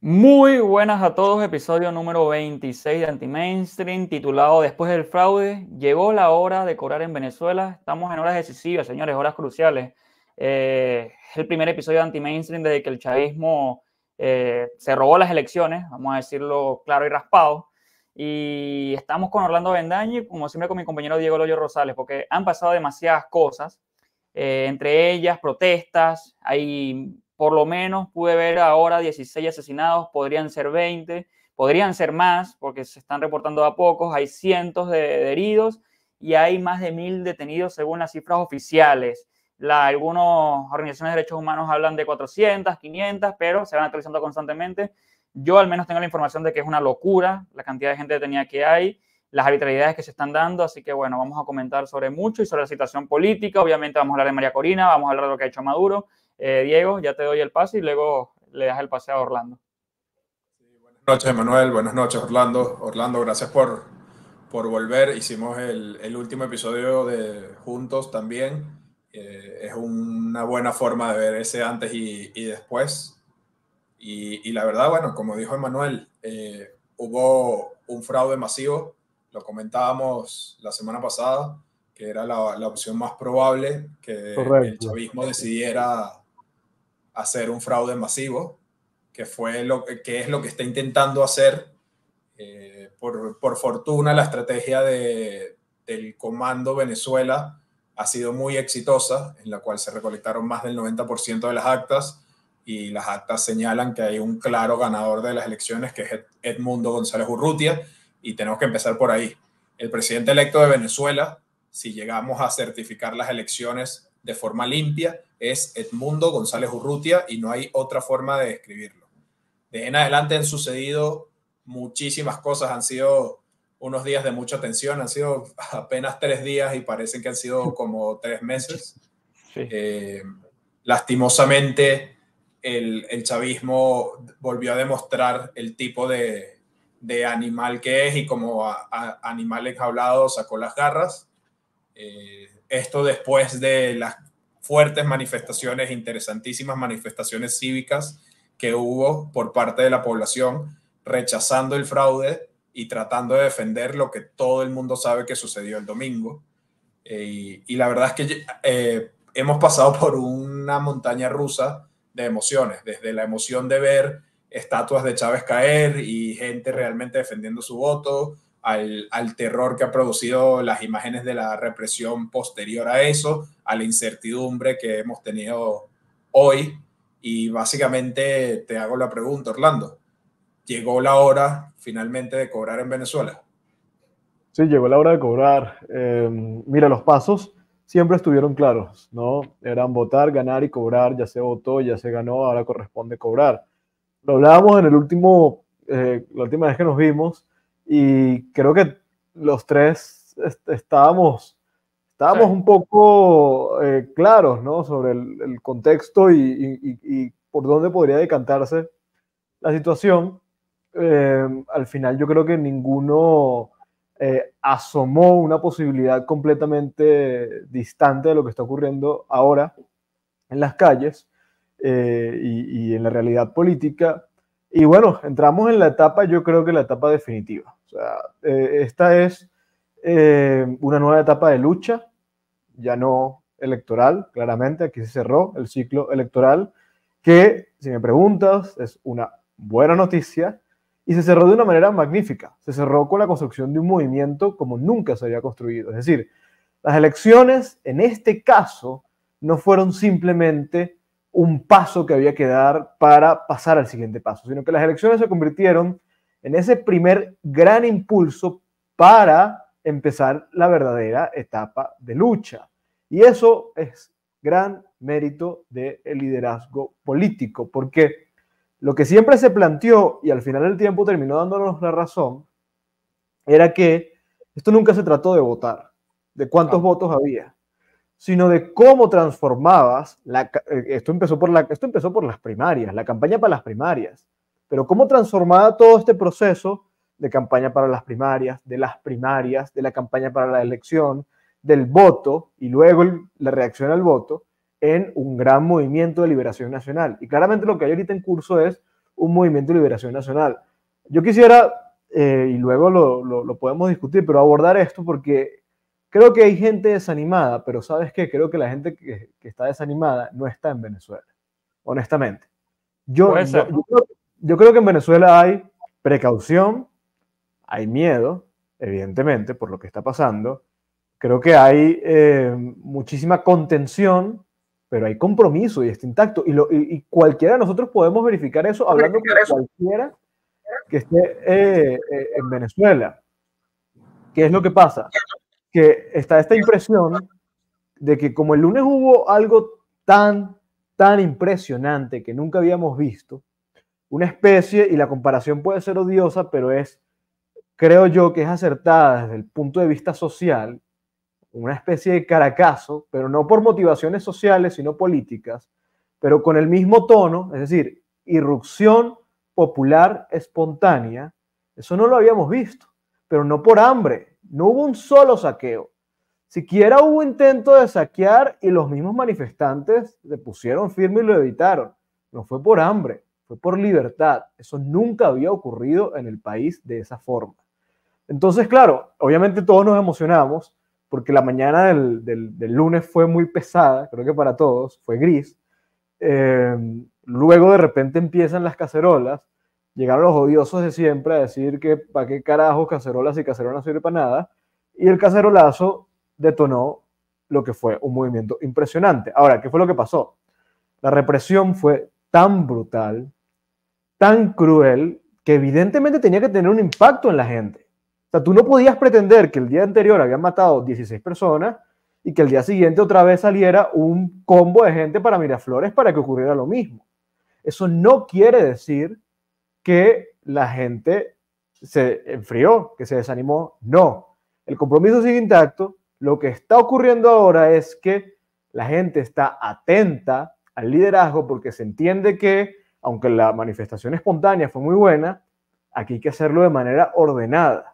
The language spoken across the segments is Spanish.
Muy buenas a todos, episodio número 26 de Anti-Mainstream, titulado Después del fraude, llegó la hora de cobrar en Venezuela. Estamos en horas decisivas, señores, horas cruciales. Es el primer episodio de Anti-Mainstream desde que el chavismo se robó las elecciones, vamos a decirlo claro y raspado. Y estamos con Orlando Bendaño y como siempre con mi compañero Diego Loyo Rosales, porque han pasado demasiadas cosas, entre ellas protestas. Hay, por lo menos pude ver ahora 16 asesinados, podrían ser 20, podrían ser más porque se están reportando a pocos. Hay cientos de heridos y hay más de 1000 detenidos según las cifras oficiales. Algunas organizaciones de derechos humanos hablan de 400, 500, pero se van actualizando constantemente. Yo al menos tengo la información de que es una locura la cantidad de gente detenida que hay, las arbitrariedades que se están dando, así que bueno, vamos a comentar sobre mucho y sobre la situación política. Obviamente vamos a hablar de María Corina, vamos a hablar de lo que ha hecho Maduro. Diego, ya te doy el pase y luego le das el pase a Orlando. Buenas noches, Emanuel. Buenas noches, Orlando. Orlando, gracias por volver. Hicimos el último episodio de Juntos también. Es una buena forma de ver ese antes y después. Y la verdad, bueno, como dijo Emanuel, hubo un fraude masivo. Lo comentábamos la semana pasada, que era la opción más probable, que el Correcto. chavismo decidiera hacer un fraude masivo, que es lo que está intentando hacer. Por fortuna, la estrategia del Comando Venezuela ha sido muy exitosa, en la cual se recolectaron más del 90% de las actas, y las actas señalan que hay un claro ganador de las elecciones, que es Edmundo González Urrutia, y tenemos que empezar por ahí. El presidente electo de Venezuela, si llegamos a certificar las elecciones de forma limpia, es Edmundo González Urrutia, y no hay otra forma de describirlo. De ahí en adelante han sucedido muchísimas cosas, han sido unos días de mucha tensión, han sido apenas 3 días y parecen que han sido como 3 meses. Sí. Lastimosamente, el chavismo volvió a demostrar el tipo de animal que es, y como animal enjaulado sacó las garras. Esto después de las fuertes manifestaciones, interesantísimas manifestaciones cívicas que hubo por parte de la población rechazando el fraude y tratando de defender lo que todo el mundo sabe que sucedió el domingo. Y la verdad es que hemos pasado por una montaña rusa de emociones, desde la emoción de ver estatuas de Chávez caer y gente realmente defendiendo su voto, al terror que ha producido las imágenes de la represión posterior a eso, a la incertidumbre que hemos tenido hoy. Y básicamente te hago la pregunta, Orlando, ¿llegó la hora finalmente de cobrar en Venezuela? Sí, llegó la hora de cobrar. Mira, los pasos siempre estuvieron claros, ¿no? Eran votar, ganar y cobrar. Ya se votó, ya se ganó, ahora corresponde cobrar. Lo hablábamos en la última vez que nos vimos, y creo que los tres Sí. estábamos un poco claros, ¿no? Sobre el contexto y por dónde podría decantarse la situación. Al final yo creo que ninguno asomó una posibilidad completamente distante de lo que está ocurriendo ahora en las calles y en la realidad política. Y bueno, entramos en la etapa, yo creo que la etapa definitiva. O sea, esta es una nueva etapa de lucha, ya no electoral, claramente. Aquí se cerró el ciclo electoral, que, si me preguntas, es una buena noticia, y se cerró de una manera magnífica. Se cerró con la construcción de un movimiento como nunca se había construido. Es decir, las elecciones, en este caso, no fueron simplemente un paso que había que dar para pasar al siguiente paso, sino que las elecciones se convirtieron en ese primer gran impulso para empezar la verdadera etapa de lucha. Y eso es gran mérito del liderazgo político, porque lo que siempre se planteó, y al final del tiempo terminó dándonos la razón, era que esto nunca se trató de votar, de cuántos Claro. votos había, sino de cómo transformabas, esto empezó por las primarias, la campaña para las primarias, pero cómo transformaba todo este proceso de campaña para las primarias, de la campaña para la elección, del voto y luego la reacción al voto en un gran movimiento de liberación nacional. Y claramente lo que hay ahorita en curso es un movimiento de liberación nacional. Yo quisiera, y luego lo podemos discutir, pero abordar esto porque creo que hay gente desanimada, pero ¿sabes qué? Creo que la gente que está desanimada no está en Venezuela, honestamente. Puede ser, ¿no? Yo creo que en Venezuela hay precaución, hay miedo, evidentemente, por lo que está pasando. Creo que hay muchísima contención, pero hay compromiso y está intacto. Y cualquiera de nosotros podemos verificar eso hablando con cualquiera que esté en Venezuela. ¿Qué es lo que pasa? Que está esta impresión de que como el lunes hubo algo tan impresionante que nunca habíamos visto, una especie, y la comparación puede ser odiosa, pero creo yo que es acertada desde el punto de vista social, una especie de Caracazo, pero no por motivaciones sociales, sino políticas, pero con el mismo tono, es decir, irrupción popular espontánea. Eso no lo habíamos visto, pero no por hambre, no hubo un solo saqueo. Siquiera hubo intento de saquear y los mismos manifestantes se pusieron firme y lo evitaron. No fue por hambre, fue por libertad. Eso nunca había ocurrido en el país de esa forma. Entonces, claro, obviamente todos nos emocionamos porque la mañana del lunes fue muy pesada, creo que para todos, fue gris. Luego de repente empiezan las cacerolas, llegaron los odiosos de siempre a decir que para qué carajo cacerolas y cacerolas no sirve para nada, y el cacerolazo detonó lo que fue un movimiento impresionante. Ahora, ¿qué fue lo que pasó? La represión fue tan brutal, tan cruel, que evidentemente tenía que tener un impacto en la gente. O sea, tú no podías pretender que el día anterior habían matado 16 personas y que el día siguiente otra vez saliera un combo de gente para Miraflores para que ocurriera lo mismo. Eso no quiere decir que la gente se enfrió, que se desanimó. No, el compromiso sigue intacto. Lo que está ocurriendo ahora es que la gente está atenta al liderazgo porque se entiende que, aunque la manifestación espontánea fue muy buena, aquí hay que hacerlo de manera ordenada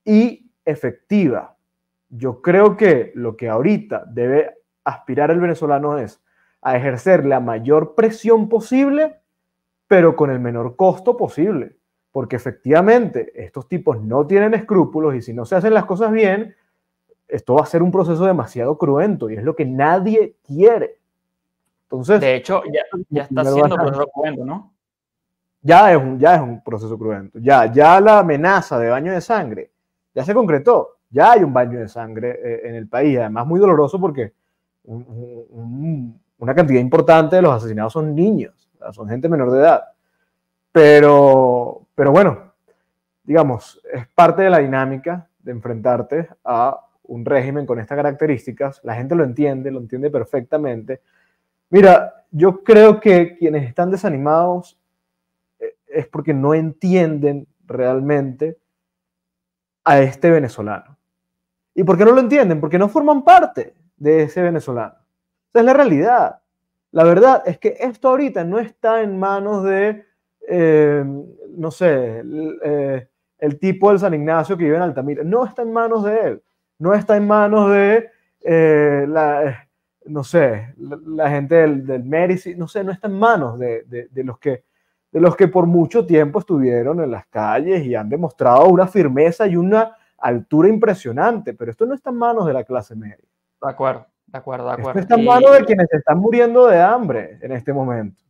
y efectiva. Yo creo que lo que ahorita debe aspirar el venezolano es a ejercer la mayor presión posible, pero con el menor costo posible. Porque efectivamente estos tipos no tienen escrúpulos y si no se hacen las cosas bien, esto va a ser un proceso demasiado cruento y es lo que nadie quiere. Entonces, de hecho, ya está siendo proceso cruento, ¿no? Ya es un proceso cruento. Ya la amenaza de baño de sangre ya se concretó. Ya hay un baño de sangre en el país. Además, muy doloroso porque una cantidad importante de los asesinados son niños, son gente menor de edad. Pero bueno, digamos, es parte de la dinámica de enfrentarte a un régimen con estas características. La gente lo entiende perfectamente. Mira, yo creo que quienes están desanimados es porque no entienden realmente a este venezolano. ¿Y por qué no lo entienden? Porque no forman parte de ese venezolano. Esa es la realidad. La verdad es que esto ahorita no está en manos de, no sé, el tipo del San Ignacio que vive en Altamira. No está en manos de él. No está en manos de, no sé, la gente del Mérici. No sé, no está en manos de los que por mucho tiempo estuvieron en las calles y han demostrado una firmeza y una altura impresionante, pero esto no está en manos de la clase media. De acuerdo. Esto está en manos de quienes están muriendo de hambre en este momento.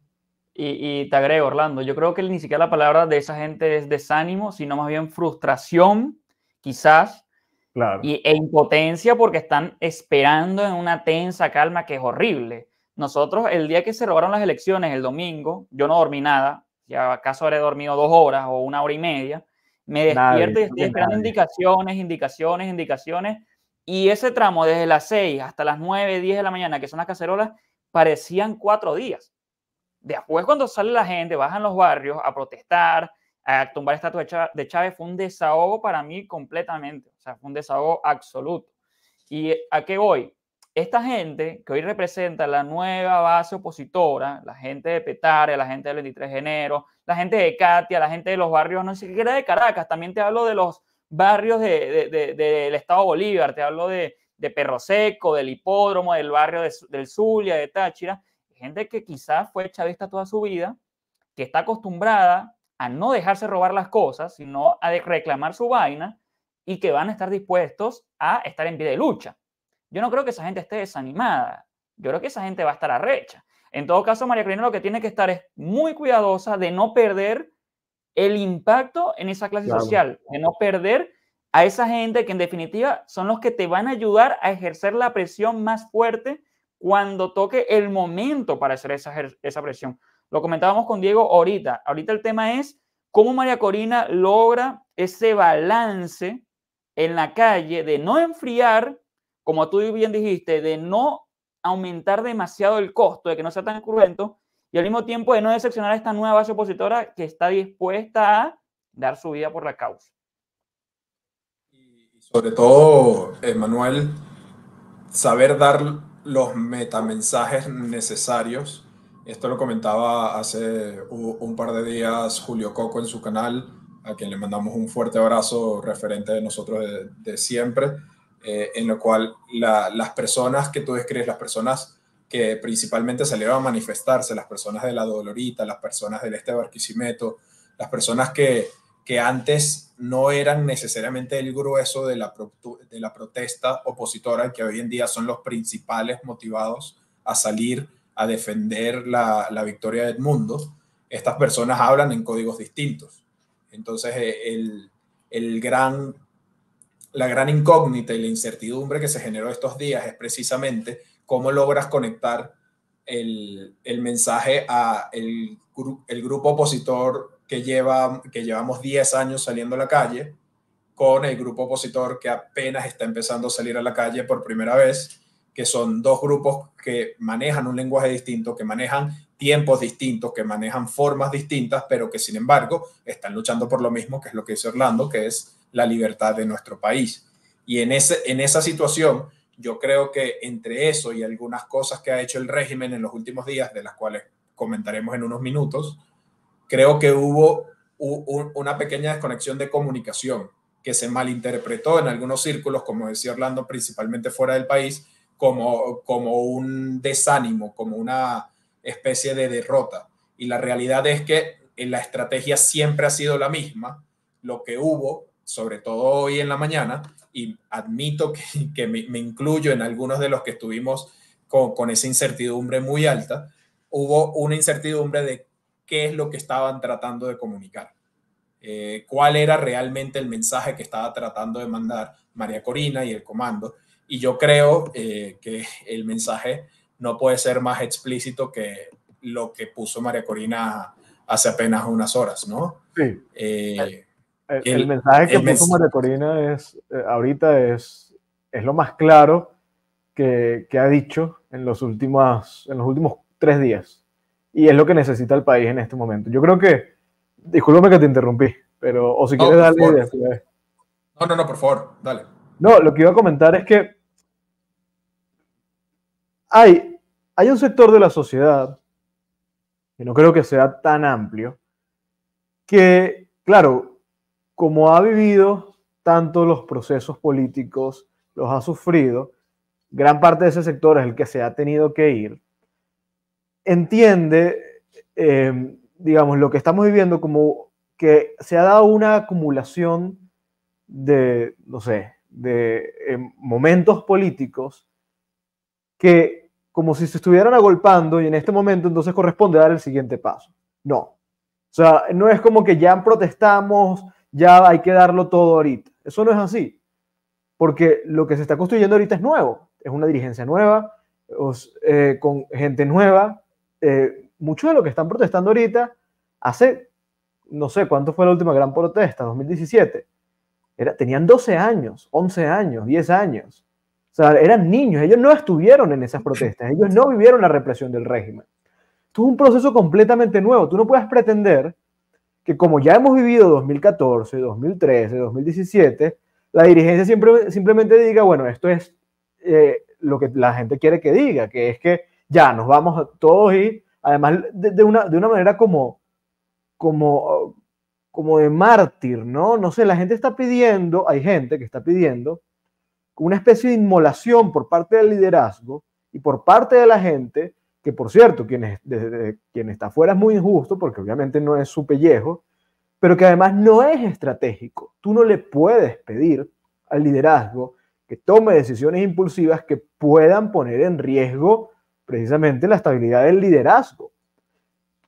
Y te agrego, Orlando, yo creo que ni siquiera la palabra de esa gente es desánimo, sino más bien frustración, quizás, claro. e impotencia porque están esperando en una tensa calma que es horrible. Nosotros, el día que se robaron las elecciones, el domingo, yo no dormí nada, si acaso habré dormido 2 horas o 1 hora y media, me despierto y estoy esperando indicaciones, y ese tramo desde las 6 hasta las 9, 10 de la mañana, que son las cacerolas, parecían 4 días. Después, cuando sale la gente, bajan los barrios a protestar, a tumbar estatua de Chávez, fue un desahogo para mí completamente, o sea, fue un desahogo absoluto. ¿Y a qué voy? Esta gente que hoy representa la nueva base opositora, la gente de Petare, la gente del 23 de enero, la gente de Katia, la gente de los barrios, no sé qué era de Caracas, también te hablo de los barrios del Estado Bolívar, te hablo de Perro Seco, del Hipódromo, del barrio del Zulia, de Táchira, gente que quizás fue chavista toda su vida, que está acostumbrada a no dejarse robar las cosas, sino a reclamar su vaina, y que van a estar dispuestos a estar en pie de lucha. Yo no creo que esa gente esté desanimada. Yo creo que esa gente va a estar arrecha. En todo caso, María Corina lo que tiene que estar es muy cuidadosa de no perder el impacto en esa clase social, de no perder a esa gente que en definitiva son los que te van a ayudar a ejercer la presión más fuerte cuando toque el momento para hacer esa presión. Lo comentábamos con Diego ahorita. Ahorita el tema es cómo María Corina logra ese balance en la calle de no enfriar, como tú bien dijiste, de no aumentar demasiado el costo, de que no sea tan cruento, y al mismo tiempo de no decepcionar a esta nueva base opositora que está dispuesta a dar su vida por la causa. Y sobre todo, Manuel, saber dar los metamensajes necesarios. Esto lo comentaba hace un par de días Julio Coco en su canal, a quien le mandamos un fuerte abrazo referente de nosotros de siempre, en lo cual las personas que tú describes, las personas que principalmente salieron a manifestarse, las personas de La Dolorita, las personas del este de Barquisimeto, las personas que antes no eran necesariamente el grueso de la protesta opositora, que hoy en día son los principales motivados a salir a defender la victoria de Edmundo. Estas personas hablan en códigos distintos. Entonces, la gran incógnita y la incertidumbre que se generó estos días es precisamente cómo logras conectar el mensaje a el grupo opositor que llevamos 10 años saliendo a la calle, con el grupo opositor que apenas está empezando a salir a la calle por primera vez, que son dos grupos que manejan un lenguaje distinto, que manejan tiempos distintos, que manejan formas distintas, pero que sin embargo están luchando por lo mismo, que es lo que dice Orlando, que es la libertad de nuestro país. Y en esa situación, yo creo que entre eso y algunas cosas que ha hecho el régimen en los últimos días, de las cuales comentaremos en unos minutos, creo que hubo una pequeña desconexión de comunicación que se malinterpretó en algunos círculos, como decía Orlando, principalmente fuera del país, como un desánimo, como una especie de derrota. Y la realidad es que la estrategia siempre ha sido la misma. Lo que hubo, sobre todo hoy en la mañana, y admito que me incluyo en algunos de los que estuvimos con esa incertidumbre muy alta, hubo una incertidumbre de qué es lo que estaban tratando de comunicar, cuál era realmente el mensaje que estaba tratando de mandar María Corina y el comando. Y yo creo que el mensaje no puede ser más explícito que lo que puso María Corina hace apenas unas horas, ¿no? Sí. El mensaje que puso María Corina ahorita es lo más claro que ha dicho en los últimos 3 días. Y es lo que necesita el país en este momento. Yo creo que, discúlpame que te interrumpí, pero, o si quieres darle ideas. No, por favor, dale. No, lo que iba a comentar es que hay un sector de la sociedad, que no creo que sea tan amplio, que, claro, como ha vivido tanto los procesos políticos, los ha sufrido, gran parte de ese sector es el que se ha tenido que ir, entiende, digamos, lo que estamos viviendo como que se ha dado una acumulación de, no sé, de momentos políticos que como si se estuvieran agolpando y en este momento entonces corresponde dar el siguiente paso. No. O sea, no es como que ya protestamos, ya hay que darlo todo ahorita. Eso no es así. Porque lo que se está construyendo ahorita es nuevo. Es una dirigencia nueva, con gente nueva. Mucho de lo que están protestando ahorita hace, no sé, ¿cuánto fue la última gran protesta? 2017. Tenían 12 años, 11 años, 10 años. O sea, eran niños. Ellos no estuvieron en esas protestas. Ellos no vivieron la represión del régimen. Esto es un proceso completamente nuevo. Tú no puedes pretender que como ya hemos vivido 2014, 2013, 2017, la dirigencia simplemente diga, bueno, esto es lo que la gente quiere que diga, que es que ya nos vamos todos y además de una manera como de mártir, ¿no? No sé, la gente está pidiendo, hay gente que está pidiendo una especie de inmolación por parte del liderazgo y por parte de la gente que por cierto, quien está afuera es muy injusto, porque obviamente no es su pellejo, pero que además no es estratégico. Tú no le puedes pedir al liderazgo que tome decisiones impulsivas que puedan poner en riesgo precisamente la estabilidad del liderazgo.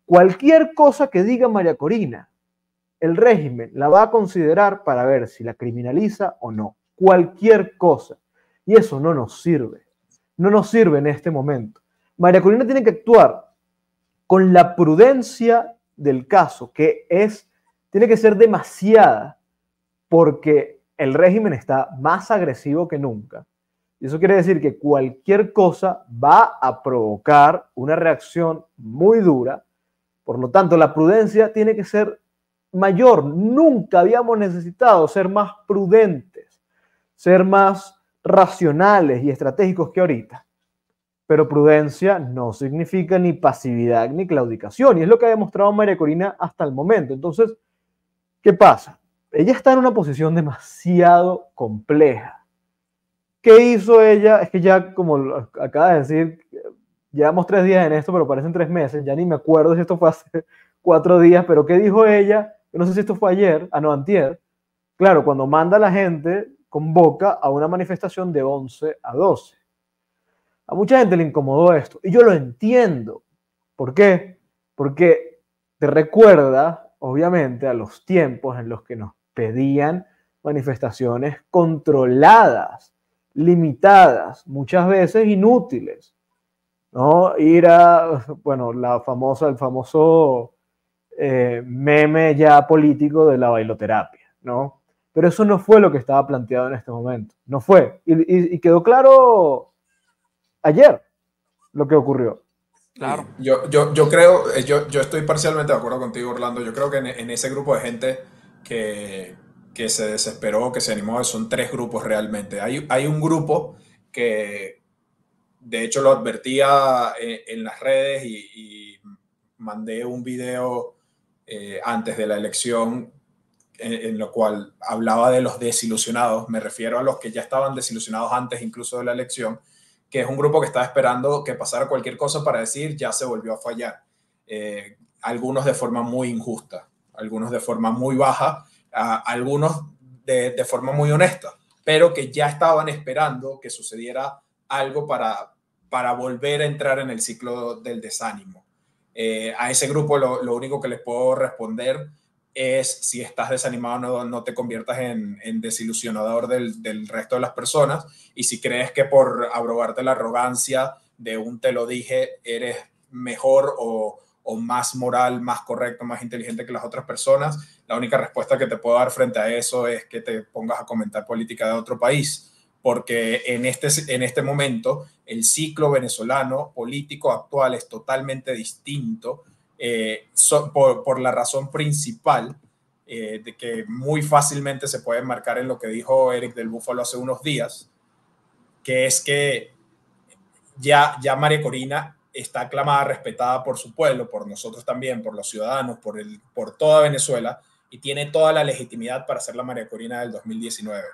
Cualquier cosa que diga María Corina, el régimen la va a considerar para ver si la criminaliza o no. Cualquier cosa. Y eso no nos sirve. No nos sirve en este momento. María Corina tiene que actuar con la prudencia del caso, tiene que ser demasiada, porque el régimen está más agresivo que nunca. Y eso quiere decir que cualquier cosa va a provocar una reacción muy dura. Por lo tanto, la prudencia tiene que ser mayor. Nunca habíamos necesitado ser más prudentes, ser más racionales y estratégicos que ahorita. Pero prudencia no significa ni pasividad ni claudicación. Y es lo que ha demostrado María Corina hasta el momento. Entonces, ¿qué pasa? Ella está en una posición demasiado compleja. ¿Qué hizo ella? Es que ya, como acaba de decir, llevamos 3 días en esto, pero parecen 3 meses. Ya ni me acuerdo si esto fue hace 4 días, pero ¿qué dijo ella? Yo no sé si esto fue ayer, no, antier. Claro, cuando manda a la gente, convoca a una manifestación de 11 a 12. A mucha gente le incomodó esto, y yo lo entiendo. ¿Por qué? Porque te recuerda, obviamente, a los tiempos en los que nos pedían manifestaciones controladas, limitadas, muchas veces inútiles, ¿no? Ir a, bueno, el famoso meme ya político de la bailoterapia, ¿no? Pero eso no fue lo que estaba planteado en este momento, no fue. Y quedó claro ayer lo que ocurrió. Claro. Yo creo, yo estoy parcialmente de acuerdo contigo, Orlando. Yo creo que en ese grupo de gente que se desesperó, que se animó, son 3 grupos realmente. Hay un grupo que, de hecho, lo advertía en las redes y mandé un video antes de la elección en lo cual hablaba de los desilusionados. Me refiero a los que ya estaban desilusionados antes incluso de la elección, que es un grupo que estaba esperando que pasara cualquier cosa para decir ya se volvió a fallar. Algunos de forma muy injusta, algunos de forma muy baja, algunos de forma muy honesta, pero que ya estaban esperando que sucediera algo para volver a entrar en el ciclo del desánimo. A ese grupo lo único que les puedo responder es: si estás desanimado, no te conviertas en desilusionador del resto de las personas, y si crees que por abrogarte la arrogancia de un te lo dije eres mejor o más moral, más correcto, más inteligente que las otras personas, la única respuesta que te puedo dar frente a eso es que te pongas a comentar política de otro país, porque en este momento el ciclo venezolano político actual es totalmente distinto. Por la razón principal de que muy fácilmente se puede enmarcar en lo que dijo Eric del Búfalo hace unos días, que es que ya María Corina está aclamada, respetada por su pueblo, por nosotros también, por los ciudadanos, por toda Venezuela, y tiene toda la legitimidad para ser la María Corina del 2019.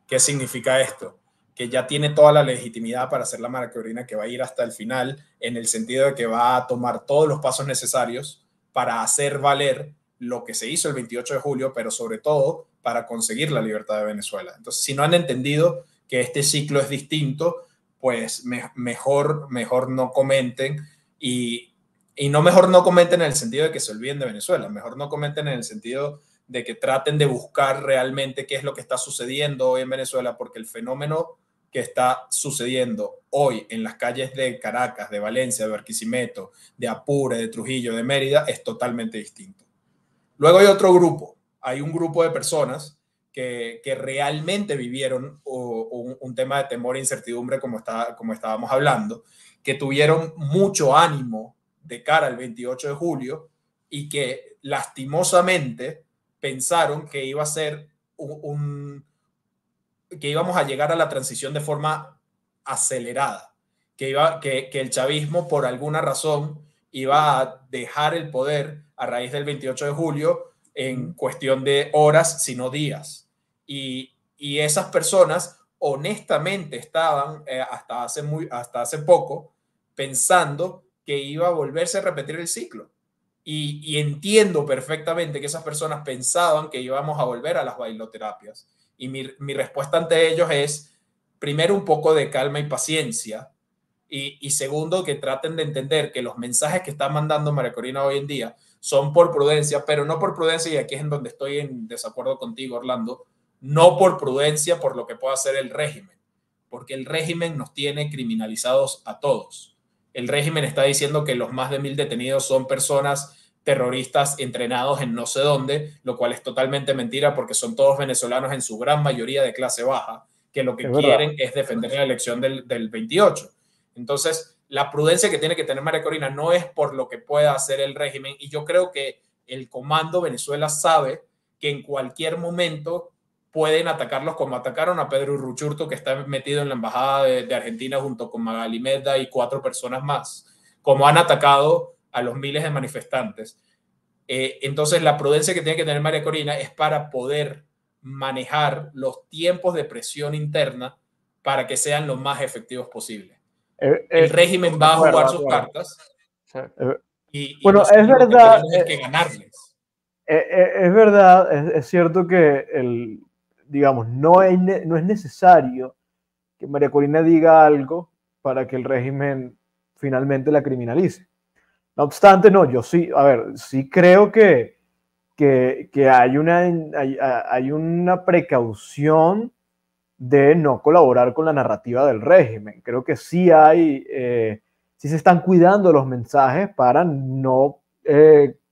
¿Qué significa esto? Que ya tiene toda la legitimidad para ser la María Corina que va a ir hasta el final, en el sentido de que va a tomar todos los pasos necesarios para hacer valer lo que se hizo el 28 de julio, pero sobre todo para conseguir la libertad de Venezuela. Entonces, si no han entendido que este ciclo es distinto, pues mejor no comenten, y mejor no comenten en el sentido de que se olviden de Venezuela, mejor no comenten en el sentido de que traten de buscar realmente qué es lo que está sucediendo hoy en Venezuela, porque el fenómeno que está sucediendo hoy en las calles de Caracas, de Valencia, de Barquisimeto, de Apure, de Trujillo, de Mérida, es totalmente distinto. Luego hay otro grupo, hay un grupo de personas que realmente vivieron un tema de temor e incertidumbre, como estábamos hablando, que tuvieron mucho ánimo de cara al 28 de julio y que lastimosamente pensaron que iba a ser que íbamos a llegar a la transición de forma acelerada, que el chavismo por alguna razón iba a dejar el poder a raíz del 28 de julio en cuestión de horas, sino días. Y esas personas honestamente estaban hasta hace poco pensando que iba a volverse a repetir el ciclo. Y entiendo perfectamente que esas personas pensaban que íbamos a volver a las bailoterapias. Y mi respuesta ante ellos es, primero, un poco de calma y paciencia. Y segundo, que traten de entender que los mensajes que está mandando María Corina hoy en día son por prudencia, pero no por prudencia, y aquí es en donde estoy en desacuerdo contigo, Orlando, no por prudencia por lo que pueda hacer el régimen, porque el régimen nos tiene criminalizados a todos. El régimen está diciendo que los más de 1.000 detenidos son personas terroristas entrenados en no sé dónde, lo cual es totalmente mentira porque son todos venezolanos en su gran mayoría de clase baja, que lo que quieren es defender la elección del 28. Entonces, la prudencia que tiene que tener María Corina no es por lo que pueda hacer el régimen, y yo creo que el Comando Venezuela sabe que en cualquier momento pueden atacarlos como atacaron a Pedro Urruchurtu, que está metido en la embajada de Argentina junto con Magali Medda y 4 personas más, como han atacado a los miles de manifestantes. Entonces, la prudencia que tiene que tener María Corina es para poder manejar los tiempos de presión interna para que sean lo más efectivos posible. El régimen va a jugar sus cartas y bueno, nosotros es verdad, lo que tenemos es que ganarles. Es verdad, es cierto que digamos, no es necesario que María Corina diga algo para que el régimen finalmente la criminalice. No obstante, no, yo sí, a ver, sí creo que hay una precaución de no colaborar con la narrativa del régimen. Creo que sí sí se están cuidando los mensajes para no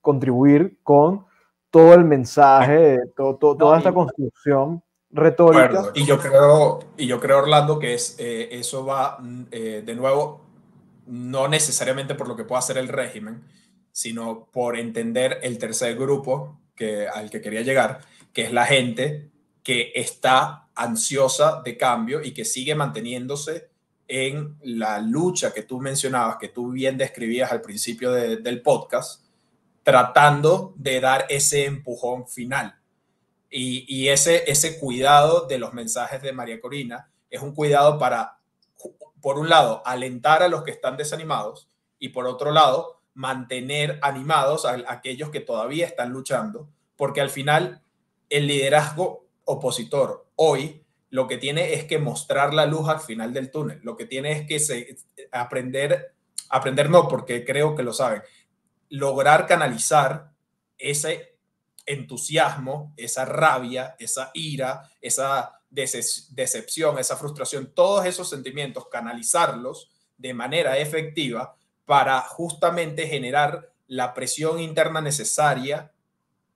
contribuir con todo el mensaje, toda esta construcción retórica. Y yo creo, Orlando, que eso va, de nuevo, no necesariamente por lo que pueda hacer el régimen, sino por entender el tercer grupo al que quería llegar, que es la gente que está ansiosa de cambio y que sigue manteniéndose en la lucha que tú mencionabas, que tú bien describías al principio del podcast, tratando de dar ese empujón final. Y ese cuidado de los mensajes de María Corina es un cuidado para, por un lado, alentar a los que están desanimados y por otro lado, mantener animados a aquellos que todavía están luchando, porque al final el liderazgo opositor hoy lo que tiene es que mostrar la luz al final del túnel, lo que tiene es que aprender no, porque creo que lo saben, lograr canalizar ese entusiasmo, esa rabia, esa ira, esa decepción, esa frustración, todos esos sentimientos, canalizarlos de manera efectiva para justamente generar la presión interna necesaria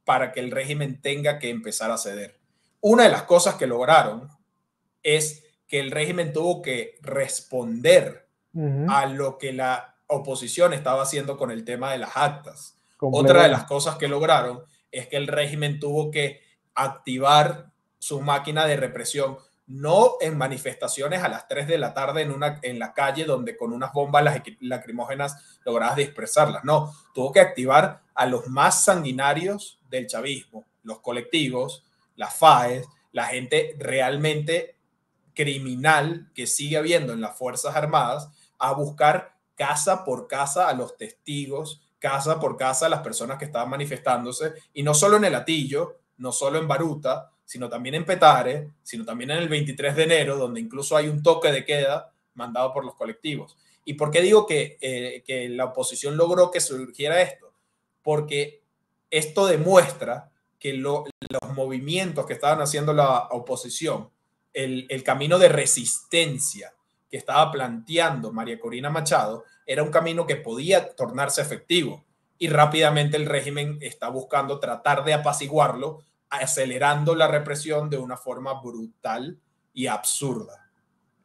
para que el régimen tenga que empezar a ceder. Una de las cosas que lograron es que el régimen tuvo que responder a lo que la oposición estaba haciendo con el tema de las actas. Otra de las cosas que lograron es que el régimen tuvo que activar su máquina de represión, no en manifestaciones a las 3 de la tarde en la calle donde con unas bombas lacrimógenas lograbas dispersarlas. No, tuvo que activar a los más sanguinarios del chavismo, los colectivos, las FAES, la gente realmente criminal que sigue habiendo en las Fuerzas Armadas, a buscar casa por casa a los testigos, casa por casa a las personas que estaban manifestándose, y no solo en el Hatillo, no solo en Baruta, sino también en Petare, sino también en el 23 de enero, donde incluso hay un toque de queda mandado por los colectivos. ¿Y por qué digo que la oposición logró que surgiera esto? Porque esto demuestra que los movimientos que estaban haciendo la oposición, el camino de resistencia que estaba planteando María Corina Machado, era un camino que podía tornarse efectivo, y rápidamente el régimen está buscando tratar de apaciguarlo, acelerando la represión de una forma brutal y absurda.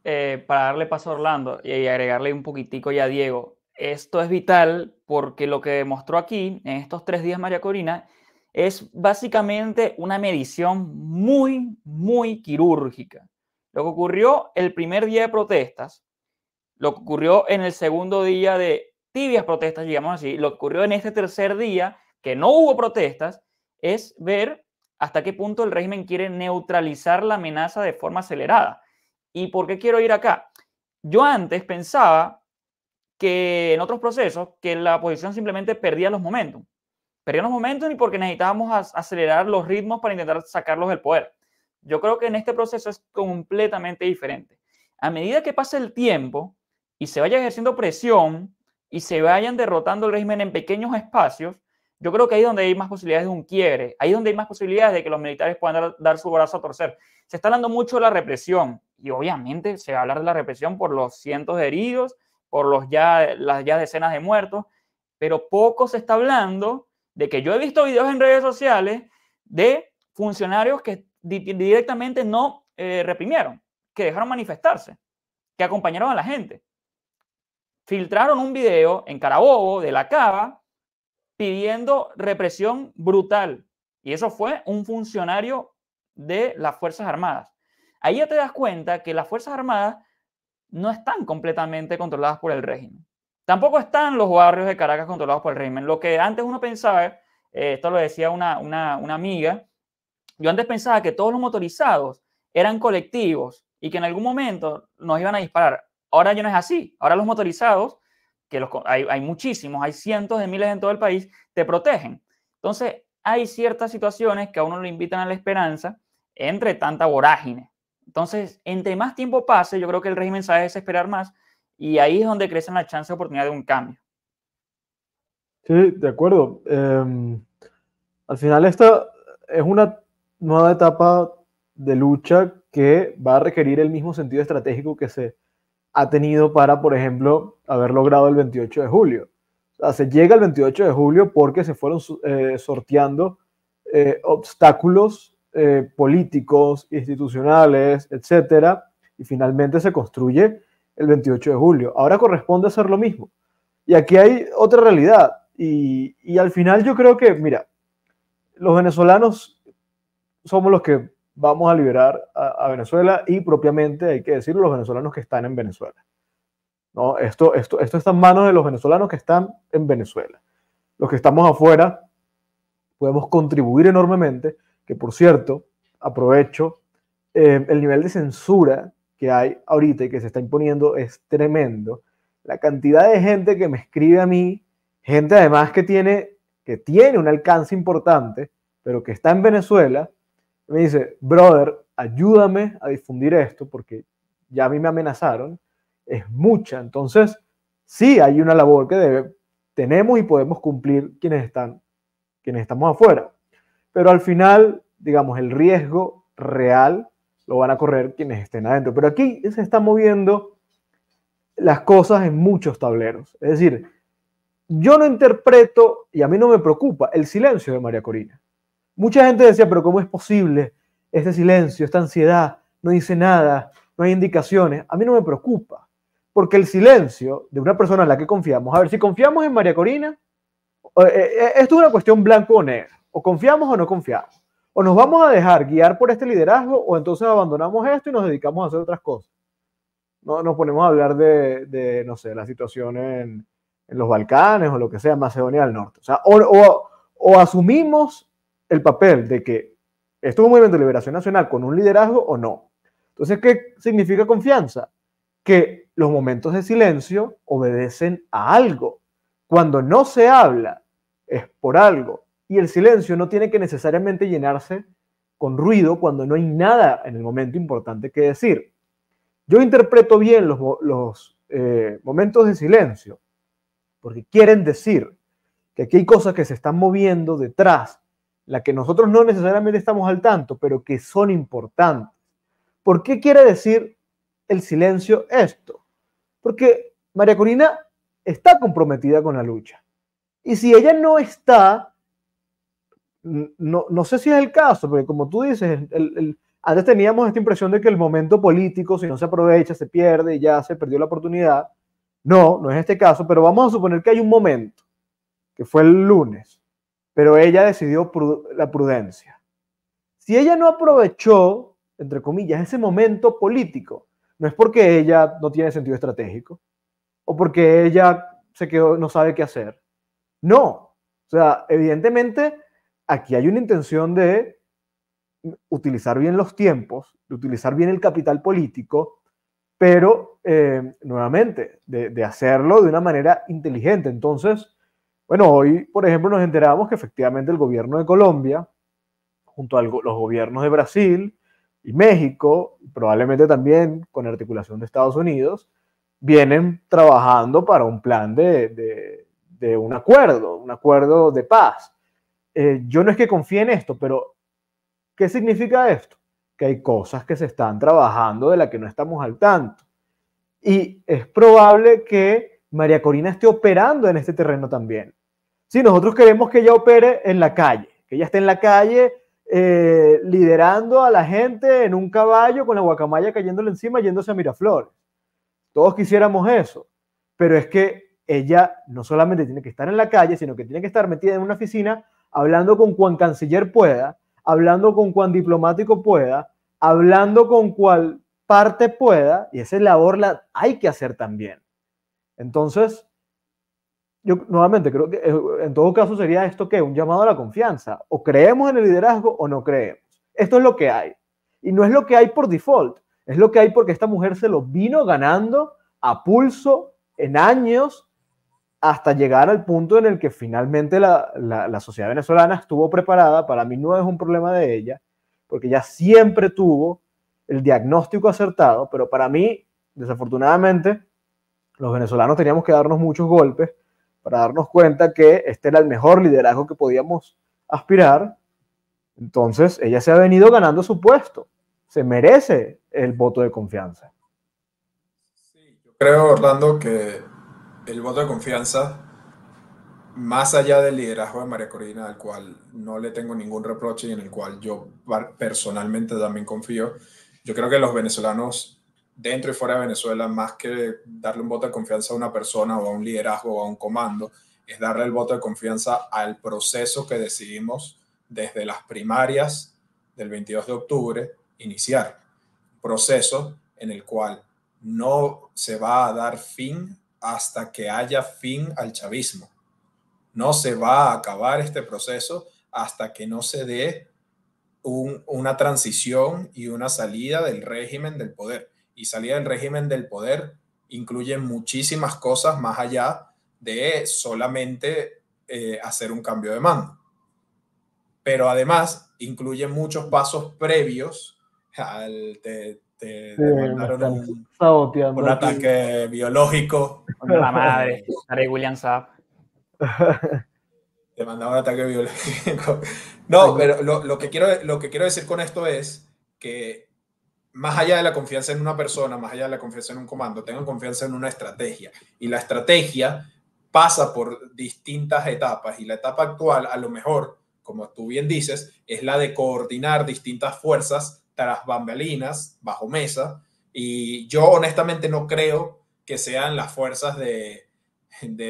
Para darle paso a Orlando y agregarle un poquitico ya a Diego, esto es vital porque lo que demostró aquí en estos 3 días María Corina es básicamente una medición muy, muy quirúrgica. Lo que ocurrió el primer día de protestas, lo que ocurrió en el segundo día de tibias protestas, digamos así, lo que ocurrió en este tercer día, que no hubo protestas, es ver hasta qué punto el régimen quiere neutralizar la amenaza de forma acelerada. ¿Y por qué quiero ir acá? Yo antes pensaba que en otros procesos, que la oposición simplemente perdía los momentos. Perdía los momentos y porque necesitábamos acelerar los ritmos para intentar sacarlos del poder. Yo creo que en este proceso es completamente diferente. A medida que pase el tiempo y se vaya ejerciendo presión y se vayan derrotando el régimen en pequeños espacios, yo creo que ahí es donde hay más posibilidades de un quiebre, ahí es donde hay más posibilidades de que los militares puedan dar su brazo a torcer. Se está hablando mucho de la represión y obviamente se va a hablar de la represión por los cientos de heridos, por las ya decenas de muertos, pero poco se está hablando de que yo he visto videos en redes sociales de funcionarios que directamente no reprimieron, que dejaron manifestarse, que acompañaron a la gente. Filtraron un video en Carabobo de la Cava pidiendo represión brutal. Y eso fue un funcionario de las Fuerzas Armadas. Ahí ya te das cuenta que las Fuerzas Armadas no están completamente controladas por el régimen. Tampoco están los barrios de Caracas controlados por el régimen. Lo que antes uno pensaba, esto lo decía una amiga, yo antes pensaba que todos los motorizados eran colectivos y que en algún momento nos iban a disparar. Ahora ya no es así. Ahora los motorizados, que hay muchísimos, hay cientos de miles en todo el país, te protegen. Entonces, hay ciertas situaciones que a uno le invitan a la esperanza entre tanta vorágine. Entonces, entre más tiempo pase, yo creo que el régimen sabe desesperar más y ahí es donde crecen las chances de oportunidad de un cambio. Sí, de acuerdo. Al final esta es una nueva etapa de lucha que va a requerir el mismo sentido estratégico que se ha tenido para, por ejemplo, haber logrado el 28 de julio. O sea, se llega al 28 de julio porque se fueron sorteando obstáculos políticos, institucionales, etcétera, y finalmente se construye el 28 de julio. Ahora corresponde hacer lo mismo. Y aquí hay otra realidad. Y al final yo creo que, mira, los venezolanos somos los que vamos a liberar a Venezuela y propiamente, hay que decirlo, los venezolanos que están en Venezuela. ¿No? Esto está en manos de los venezolanos que están en Venezuela. Los que estamos afuera podemos contribuir enormemente, que por cierto, aprovecho, el nivel de censura que hay ahorita y que se está imponiendo es tremendo. La cantidad de gente que me escribe a mí, gente además que tiene un alcance importante, pero que está en Venezuela, me dice, brother, ayúdame a difundir esto porque ya a mí me amenazaron, es mucha. Entonces, sí hay una labor que tenemos y podemos cumplir quienes estamos afuera. Pero al final, digamos, el riesgo real lo van a correr quienes estén adentro. Pero aquí se están moviendo las cosas en muchos tableros. Es decir, yo no interpreto, y a mí no me preocupa, el silencio de María Corina. Mucha gente decía, pero ¿cómo es posible este silencio, esta ansiedad? No dice nada, no hay indicaciones. A mí no me preocupa, porque el silencio de una persona en la que confiamos, a ver, si confiamos en María Corina, esto es una cuestión blanco o negro, o confiamos o no confiamos. O nos vamos a dejar guiar por este liderazgo, o entonces abandonamos esto y nos dedicamos a hacer otras cosas. No nos ponemos a hablar de no sé, la situación en los Balcanes o lo que sea, Macedonia del Norte. O sea, o asumimos el papel de que esto es un movimiento de liberación nacional con un liderazgo o no. Entonces, ¿qué significa confianza? Que los momentos de silencio obedecen a algo. Cuando no se habla es por algo. Y el silencio no tiene que necesariamente llenarse con ruido cuando no hay nada en el momento importante que decir. Yo interpreto bien los momentos de silencio porque quieren decir que aquí hay cosas que se están moviendo detrás, la que nosotros no necesariamente estamos al tanto, pero que son importantes. ¿Por qué quiere decir el silencio esto? Porque María Corina está comprometida con la lucha. Y si ella no está, no sé si es el caso, porque como tú dices, antes teníamos esta impresión de que el momento político, si no se aprovecha, se pierde y ya se perdió la oportunidad. No es este caso, pero vamos a suponer que hay un momento, que fue el lunes, pero ella decidió la prudencia. Si ella no aprovechó, entre comillas, ese momento político, no es porque ella no tiene sentido estratégico o porque ella se quedó, no sabe qué hacer. No, o sea, evidentemente aquí hay una intención de utilizar bien los tiempos, de utilizar bien el capital político pero nuevamente, de hacerlo de una manera inteligente. Entonces, bueno, hoy, por ejemplo, nos enteramos que efectivamente el gobierno de Colombia, junto a los gobiernos de Brasil y México, probablemente también con articulación de Estados Unidos, vienen trabajando para un plan de un acuerdo de paz. Yo no es que confíe en esto, pero ¿qué significa esto? Que hay cosas que se están trabajando de las que no estamos al tanto. Y es probable que María Corina esté operando en este terreno también. Si nosotros queremos que ella opere en la calle, que ella esté en la calle liderando a la gente en un caballo con la guacamaya cayéndole encima yéndose a Miraflores. Todos quisiéramos eso, pero es que ella no solamente tiene que estar en la calle, sino que tiene que estar metida en una oficina hablando con cuan canciller pueda, hablando con cuan diplomático pueda, hablando con cual parte pueda, y esa labor la hay que hacer también. Entonces, yo nuevamente creo que en todo caso sería esto que un llamado a la confianza. O creemos en el liderazgo o no creemos. Esto es lo que hay. Y no es lo que hay por default, es lo que hay porque esta mujer se lo vino ganando a pulso en años hasta llegar al punto en el que finalmente la sociedad venezolana estuvo preparada. Para mí no es un problema de ella, porque ella siempre tuvo el diagnóstico acertado, pero para mí, desafortunadamente, los venezolanos teníamos que darnos muchos golpes para darnos cuenta que este era el mejor liderazgo que podíamos aspirar. Entonces, ella se ha venido ganando su puesto. Se merece el voto de confianza. Sí, yo creo, Orlando, que el voto de confianza, más allá del liderazgo de María Corina, al cual no le tengo ningún reproche y en el cual yo personalmente también confío, yo creo que los venezolanos, dentro y fuera de Venezuela, más que darle un voto de confianza a una persona o a un liderazgo o a un comando, es darle el voto de confianza al proceso que decidimos desde las primarias del 22 de octubre iniciar. Proceso en el cual no se va a dar fin hasta que haya fin al chavismo. No se va a acabar este proceso hasta que no se dé una transición y una salida del régimen del poder. Y salida del régimen del poder incluye muchísimas cosas más allá de solamente hacer un cambio de mando. Pero además incluye muchos pasos previos al... Te mandaron un ataque biológico. Con la madre, Harry William Saab. Te mandaron un ataque biológico. No, pero lo que quiero decir con esto es que más allá de la confianza en una persona, más allá de la confianza en un comando, tengan confianza en una estrategia. Y la estrategia pasa por distintas etapas. Y la etapa actual, a lo mejor, como tú bien dices, es la de coordinar distintas fuerzas tras bambalinas, bajo mesa. Y yo honestamente no creo que sean las fuerzas de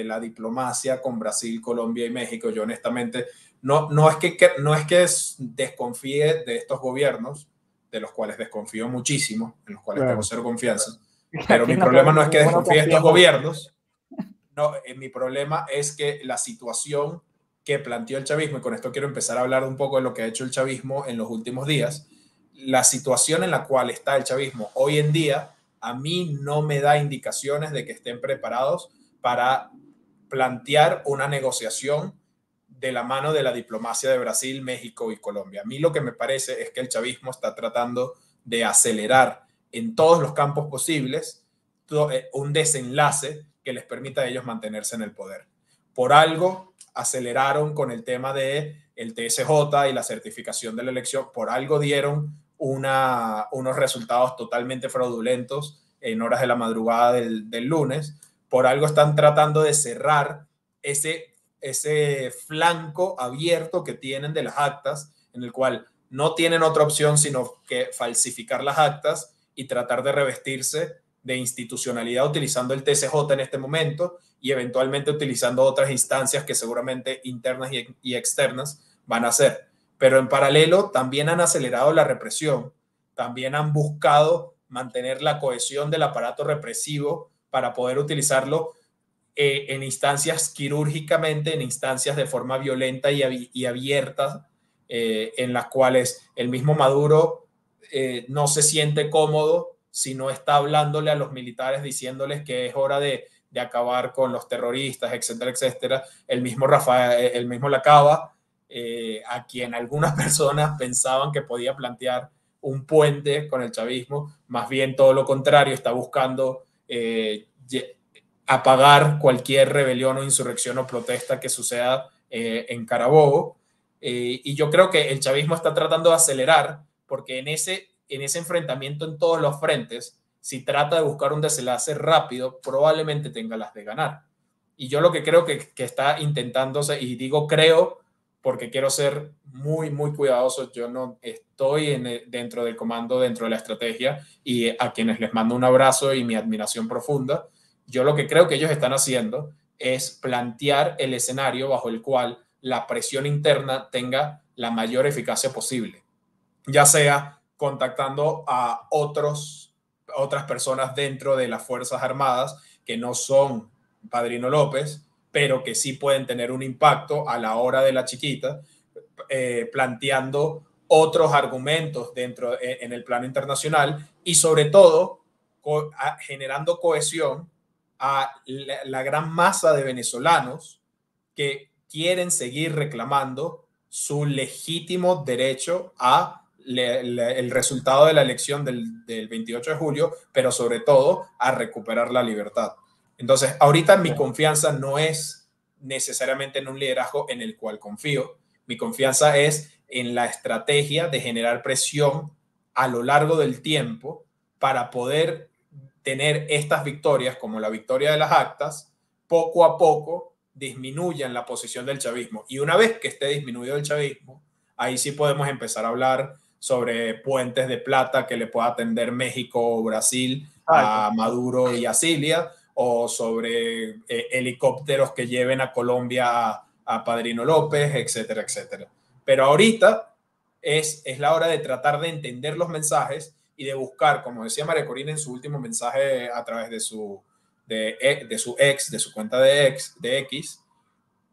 la diplomacia con Brasil, Colombia y México. Yo honestamente no es que desconfíe de estos gobiernos, de los cuales desconfío muchísimo, en los cuales tengo cero confianza. Pero mi problema no es que desconfíe de estos gobiernos. No, mi problema es que la situación que planteó el chavismo, y con esto quiero empezar a hablar un poco de lo que ha hecho el chavismo en los últimos días, la situación en la cual está el chavismo hoy en día, a mí no me da indicaciones de que estén preparados para plantear una negociación de la mano de la diplomacia de Brasil, México y Colombia. A mí lo que me parece es que el chavismo está tratando de acelerar en todos los campos posibles un desenlace que les permita a ellos mantenerse en el poder. Por algo aceleraron con el tema del TSJ y la certificación de la elección, por algo dieron unos resultados totalmente fraudulentos en horas de la madrugada del lunes, por algo están tratando de cerrar ese flanco abierto que tienen de las actas, en el cual no tienen otra opción sino que falsificar las actas y tratar de revestirse de institucionalidad utilizando el TSJ en este momento y eventualmente utilizando otras instancias que seguramente internas y externas van a ser. Pero en paralelo también han acelerado la represión, también han buscado mantener la cohesión del aparato represivo para poder utilizarlo en instancias quirúrgicamente, en instancias de forma violenta y abierta, en las cuales el mismo Maduro no se siente cómodo si no está hablándole a los militares diciéndoles que es hora de acabar con los terroristas, etcétera, etcétera. El mismo Rafael, el mismo Lacaba, a quien algunas personas pensaban que podía plantear un puente con el chavismo, más bien todo lo contrario, está buscando apagar cualquier rebelión o insurrección o protesta que suceda en Carabobo. Y yo creo que el chavismo está tratando de acelerar, porque en ese enfrentamiento en todos los frentes, si trata de buscar un desenlace rápido, probablemente tenga las de ganar. Y yo lo que creo que está intentándose, y digo creo porque quiero ser muy, muy cuidadoso, yo no estoy dentro del comando, dentro de la estrategia, y a quienes les mando un abrazo y mi admiración profunda, yo lo que creo que ellos están haciendo es plantear el escenario bajo el cual la presión interna tenga la mayor eficacia posible, ya sea contactando a otras personas dentro de las Fuerzas Armadas que no son Padrino López, pero que sí pueden tener un impacto a la hora de la chiquita, planteando otros argumentos en el plano internacional y sobre todo generando cohesión a la gran masa de venezolanos que quieren seguir reclamando su legítimo derecho a el resultado de la elección del 28 de julio, pero sobre todo a recuperar la libertad. Entonces, ahorita mi confianza no es necesariamente en un liderazgo en el cual confío. Mi confianza es en la estrategia de generar presión a lo largo del tiempo para poder tener estas victorias, como la victoria de las actas, poco a poco disminuyan la posición del chavismo. Y una vez que esté disminuido el chavismo, ahí sí podemos empezar a hablar sobre puentes de plata que le pueda tender México o Brasil a Maduro y a Cilia, o sobre helicópteros que lleven a Colombia a Padrino López, etcétera, etcétera. Pero ahorita es la hora de tratar de entender los mensajes y de buscar, como decía María Corina en su último mensaje a través de su cuenta de X,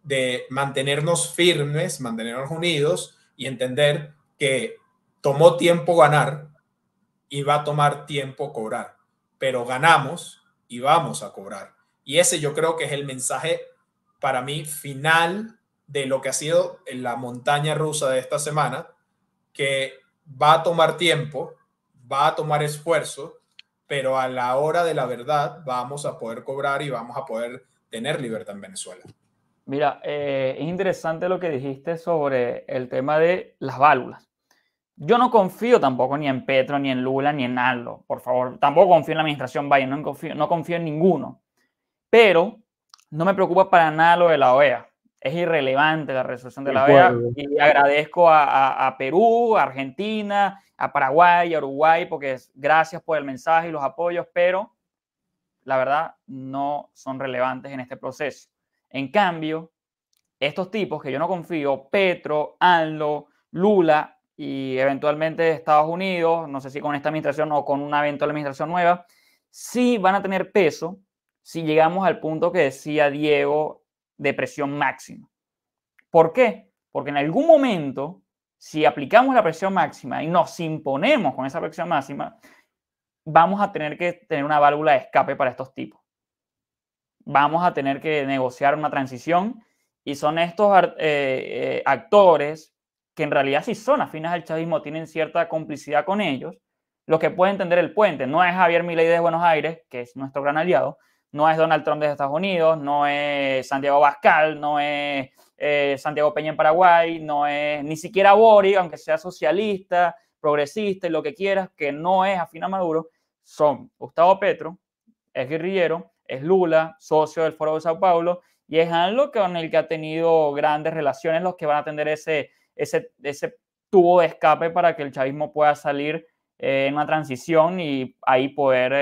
de mantenernos firmes, mantenernos unidos y entender que tomó tiempo ganar y va a tomar tiempo cobrar, pero ganamos y vamos a cobrar. Y ese yo creo que es el mensaje para mí final de lo que ha sido la montaña rusa de esta semana, que va a tomar tiempo, va a tomar esfuerzo, pero a la hora de la verdad vamos a poder cobrar y vamos a poder tener libertad en Venezuela. Mira, es interesante lo que dijiste sobre el tema de las válvulas. Yo no confío tampoco ni en Petro, ni en Lula, ni en Aldo, por favor. Tampoco confío en la administración Biden, no confío en ninguno. Pero no me preocupa para nada lo de la OEA. Es irrelevante la resolución de la OEA y agradezco a Perú, a Argentina, a Paraguay, a Uruguay, porque gracias por el mensaje y los apoyos, pero la verdad no son relevantes en este proceso. En cambio, estos tipos que yo no confío, Petro, AMLO, Lula y eventualmente Estados Unidos, no sé si con esta administración o con una eventual administración nueva, sí van a tener peso si llegamos al punto que decía Diego de presión máxima. ¿Por qué? Porque en algún momento, si aplicamos la presión máxima y nos imponemos con esa presión máxima, vamos a tener que tener una válvula de escape para estos tipos. Vamos a tener que negociar una transición y son estos actores que en realidad sí son afines al chavismo, tienen cierta complicidad con ellos, los que pueden entender el puente. No es Javier Milei de Buenos Aires, que es nuestro gran aliado, no es Donald Trump de Estados Unidos, no es Santiago Abascal, no es Santiago Peña en Paraguay, no es ni siquiera Boric, aunque sea socialista, progresista y lo que quieras, que no es afín a Maduro. Son Gustavo Petro, es guerrillero, es Lula, socio del Foro de Sao Paulo, y es AMLO con el que ha tenido grandes relaciones, los que van a atender ese tubo de escape para que el chavismo pueda salir en una transición y ahí poder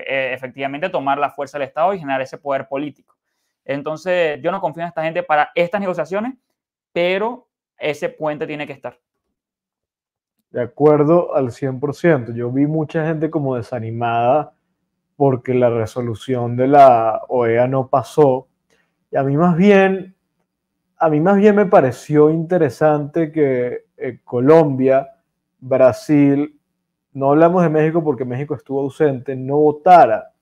efectivamente tomar la fuerza del Estado y generar ese poder político. Entonces, yo no confío en esta gente para estas negociaciones, pero ese puente tiene que estar. De acuerdo al 100%. Yo vi mucha gente como desanimada porque la resolución de la OEA no pasó. Y a mí más bien me pareció interesante que Colombia, Brasil no hablamos de México porque México estuvo ausente, no votara,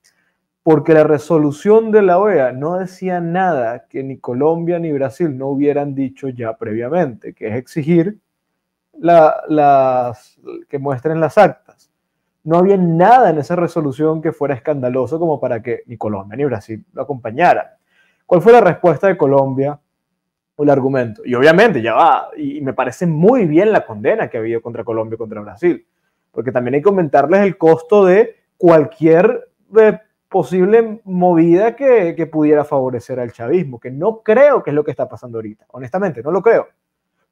porque la resolución de la OEA no decía nada que ni Colombia ni Brasil no hubieran dicho ya previamente, que es exigir que muestren las actas. No había nada en esa resolución que fuera escandaloso como para que ni Colombia ni Brasil lo acompañaran. ¿Cuál fue la respuesta de Colombia o el argumento? Y obviamente ya va, y me parece muy bien la condena que ha habido contra Colombia y contra Brasil, porque también hay que comentarles el costo de cualquier posible movida que pudiera favorecer al chavismo, que no creo que es lo que está pasando ahorita, honestamente, no lo creo.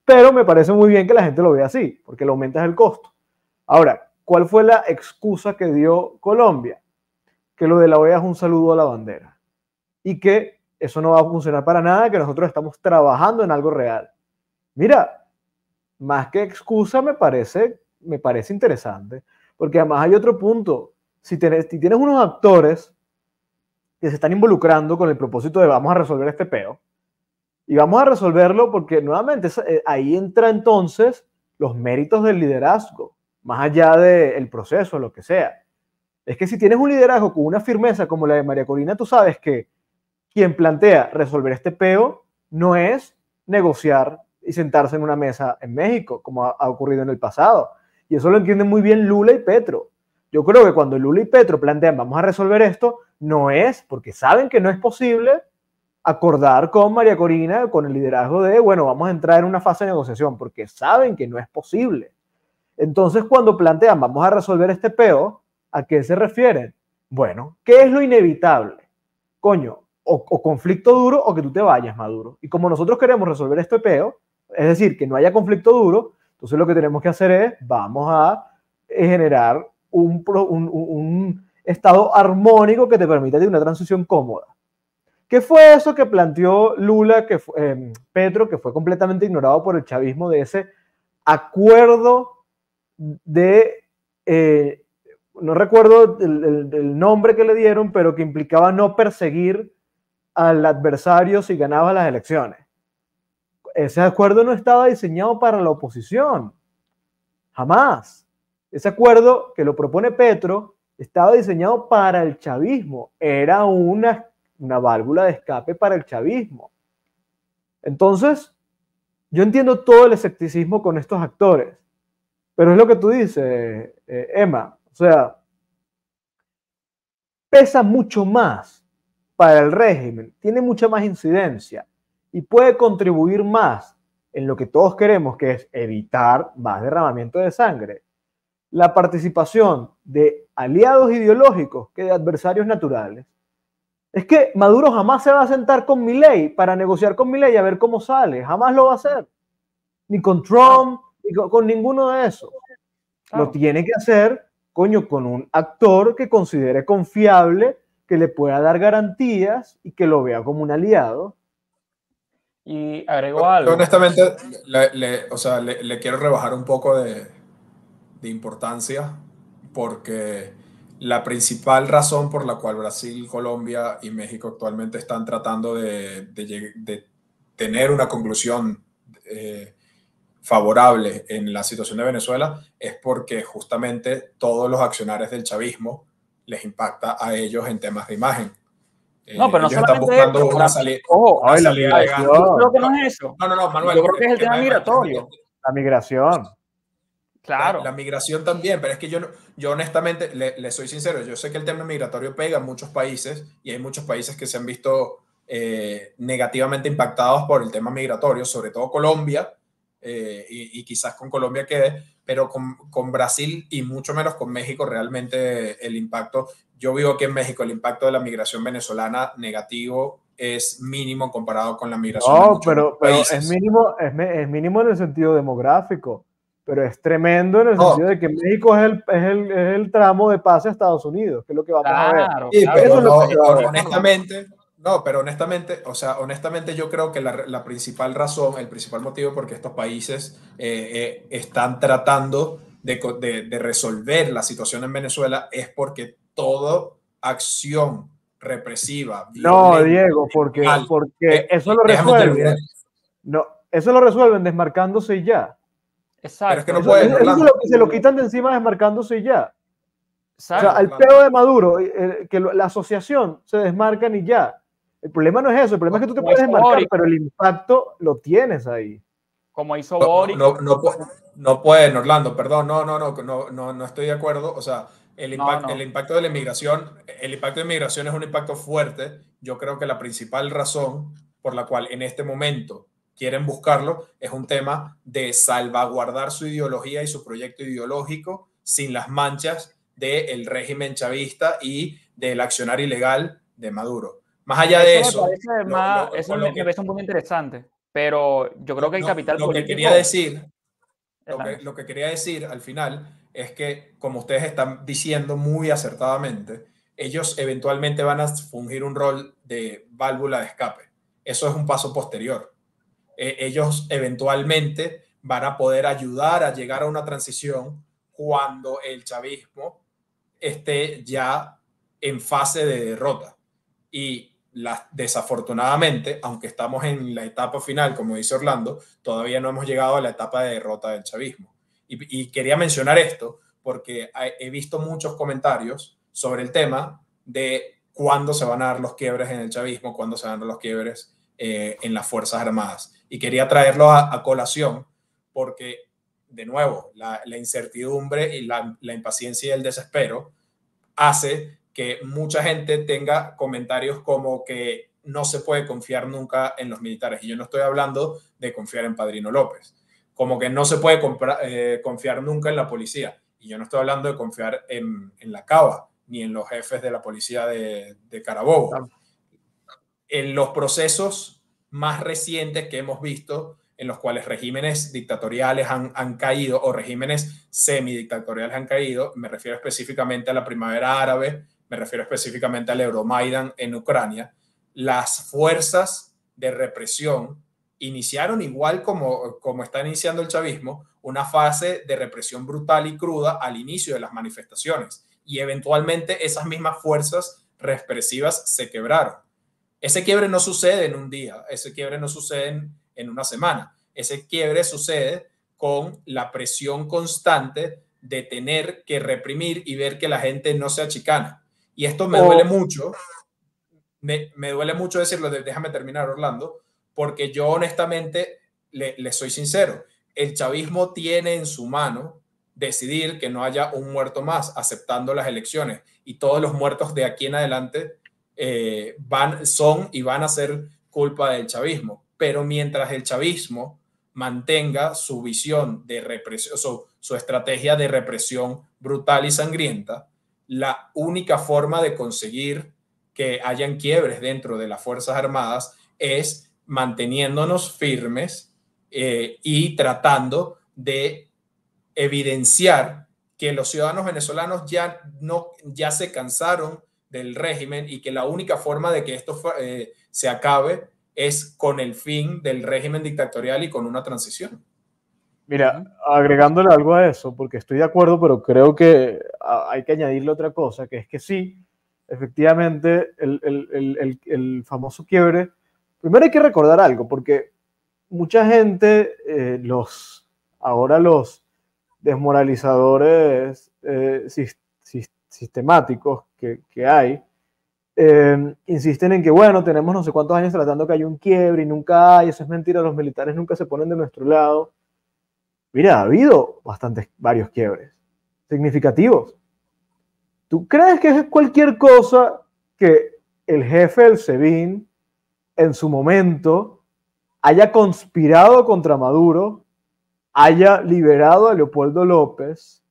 Pero me parece muy bien que la gente lo vea así, porque le aumentas el costo. Ahora, ¿cuál fue la excusa que dio Colombia? Que lo de la OEA es un saludo a la bandera y que eso no va a funcionar para nada, que nosotros estamos trabajando en algo real. Mira, más que excusa me parece interesante, porque además hay otro punto. Si tienes unos actores que se están involucrando con el propósito de vamos a resolver este peo, y vamos a resolverlo porque nuevamente ahí entra entonces los méritos del liderazgo, más allá del proceso, lo que sea. Es que si tienes un liderazgo con una firmeza como la de María Corina, tú sabes que quien plantea resolver este peo no es negociar y sentarse en una mesa en México, como ha ocurrido en el pasado. Y eso lo entienden muy bien Lula y Petro. Yo creo que cuando Lula y Petro plantean vamos a resolver esto, no es porque saben que no es posible acordar con María Corina, con el liderazgo de, bueno, vamos a entrar en una fase de negociación, porque saben que no es posible. Entonces, cuando plantean, vamos a resolver este peo, ¿a qué se refieren? Bueno, ¿qué es lo inevitable? Coño, o conflicto duro o que tú te vayas, Maduro. Y como nosotros queremos resolver este peo, es decir, que no haya conflicto duro, entonces lo que tenemos que hacer es, vamos a generar un estado armónico que te permita una transición cómoda. ¿Qué fue eso que planteó Lula, Petro, que fue completamente ignorado por el chavismo, de ese acuerdo de, no recuerdo el nombre que le dieron, pero que implicaba no perseguir al adversario si ganaba las elecciones? Ese acuerdo no estaba diseñado para la oposición, jamás. Ese acuerdo que lo propone Petro estaba diseñado para el chavismo, era una válvula de escape para el chavismo. Entonces, yo entiendo todo el escepticismo con estos actores, pero es lo que tú dices, Emma, o sea, pesa mucho más para el régimen, tiene mucha más incidencia y puede contribuir más en lo que todos queremos, que es evitar más derramamiento de sangre, la participación de aliados ideológicos que de adversarios naturales. Es que Maduro jamás se va a sentar con Milei para negociar con Milei a ver cómo sale. Jamás lo va a hacer. Ni con Trump, ni con ninguno de esos. Lo tiene que hacer, coño, con un actor que considere confiable, que le pueda dar garantías y que lo vea como un aliado. Y agregó algo. Yo honestamente le quiero rebajar un poco de importancia, porque la principal razón por la cual Brasil, Colombia y México actualmente están tratando de tener una conclusión favorable en la situación de Venezuela es porque justamente todos los accionarios del chavismo les impacta a ellos en temas de imagen. No, pero no ellos están buscando eso, una salida. Yo creo que no es eso. No, Manuel. Yo creo que es el tema migratorio. La migración. Claro. La migración también, pero es que yo honestamente, le soy sincero, yo sé que el tema migratorio pega en muchos países y hay muchos países que se han visto negativamente impactados por el tema migratorio, sobre todo Colombia, y quizás con Colombia quede, pero con Brasil y mucho menos con México realmente el impacto, yo vivo aquí en México, el impacto de la migración venezolana negativo es mínimo comparado con la migración de muchos países. Es mínimo en el sentido demográfico. Pero es tremendo en el sentido de que México es el tramo de pase a Estados Unidos, que es lo que vamos a ver. Sí, pero honestamente yo creo que la principal razón, el principal motivo por qué estos países están tratando de resolver la situación en Venezuela es porque toda acción represiva, no, Diego, porque eso lo resuelven. No, eso lo resuelven desmarcándose y ya. Pero es que no Exacto. pueden, Eso es Orlando. lo que se lo quitan de encima desmarcándose y ya. O sea, Exacto. al peo de Maduro, que la asociación se desmarcan y ya. El problema no es eso, el problema es que tú te Como puedes hizo desmarcar, Boric, pero el impacto lo tienes ahí. como hizo No, Boric. no pueden, Orlando, perdón, no estoy de acuerdo. O sea, No, el no. impacto de la inmigración, el impacto de inmigración es un impacto fuerte. Yo creo que la principal razón por la cual en este momento quieren buscarlo es un tema de salvaguardar su ideología y su proyecto ideológico sin las manchas del régimen chavista y del accionar ilegal de Maduro. Más allá de Eso me eso, parece más, eso con lo me parece un punto interesante, pero yo creo que el capital lo que quería político decir es la lo que quería decir al final es que, como ustedes están diciendo muy acertadamente, ellos eventualmente van a fungir un rol de válvula de escape. Eso es un paso posterior. Ellos eventualmente van a poder ayudar a llegar a una transición cuando el chavismo esté ya en fase de derrota. Y desafortunadamente, aunque estamos en la etapa final, como dice Orlando, todavía no hemos llegado a la etapa de derrota del chavismo. Y quería mencionar esto porque he visto muchos comentarios sobre el tema de cuándo se van a dar los quiebres en el chavismo, cuándo se van a dar los quiebres en las Fuerzas Armadas. Y quería traerlo a colación porque, de nuevo, la incertidumbre y la impaciencia y el desespero hace que mucha gente tenga comentarios como que no se puede confiar nunca en los militares. Y yo no estoy hablando de confiar en Padrino López. Como que no se puede confiar nunca en la policía. Y yo no estoy hablando de confiar en la Cava, ni en los jefes de la policía de Carabobo. Claro. En los procesos más recientes que hemos visto, en los cuales regímenes dictatoriales han caído o regímenes semidictatoriales han caído, me refiero específicamente a la primavera árabe, me refiero específicamente al Euromaidan en Ucrania, las fuerzas de represión iniciaron igual como está iniciando el chavismo, una fase de represión brutal y cruda al inicio de las manifestaciones y eventualmente esas mismas fuerzas represivas se quebraron. Ese quiebre no sucede en un día, ese quiebre no sucede en una semana, ese quiebre sucede con la presión constante de tener que reprimir y ver que la gente no se achicana. Y esto me duele mucho, me duele mucho decirlo, déjame terminar, Orlando, porque yo honestamente le soy sincero, el chavismo tiene en su mano decidir que no haya un muerto más aceptando las elecciones y todos los muertos de aquí en adelante son y van a ser culpa del chavismo. Pero mientras el chavismo mantenga su visión de represión, su estrategia de represión brutal y sangrienta, la única forma de conseguir que hayan quiebres dentro de las Fuerzas Armadas es manteniéndonos firmes y tratando de evidenciar que los ciudadanos venezolanos ya se cansaron del régimen y que la única forma de que esto se acabe es con el fin del régimen dictatorial y con una transición. Mira, agregándole algo a eso, porque estoy de acuerdo, pero creo que hay que añadirle otra cosa, que es que sí, efectivamente, el famoso quiebre, primero hay que recordar algo, porque mucha gente, ahora los desmoralizadores sistemáticos que hay, insisten en que, bueno, tenemos no sé cuántos años tratando que haya un quiebre y nunca hay, eso es mentira, los militares nunca se ponen de nuestro lado. Mira, ha habido varios quiebres significativos. ¿Tú crees que es cualquier cosa que el jefe del SEBIN en su momento haya conspirado contra Maduro, haya liberado a Leopoldo López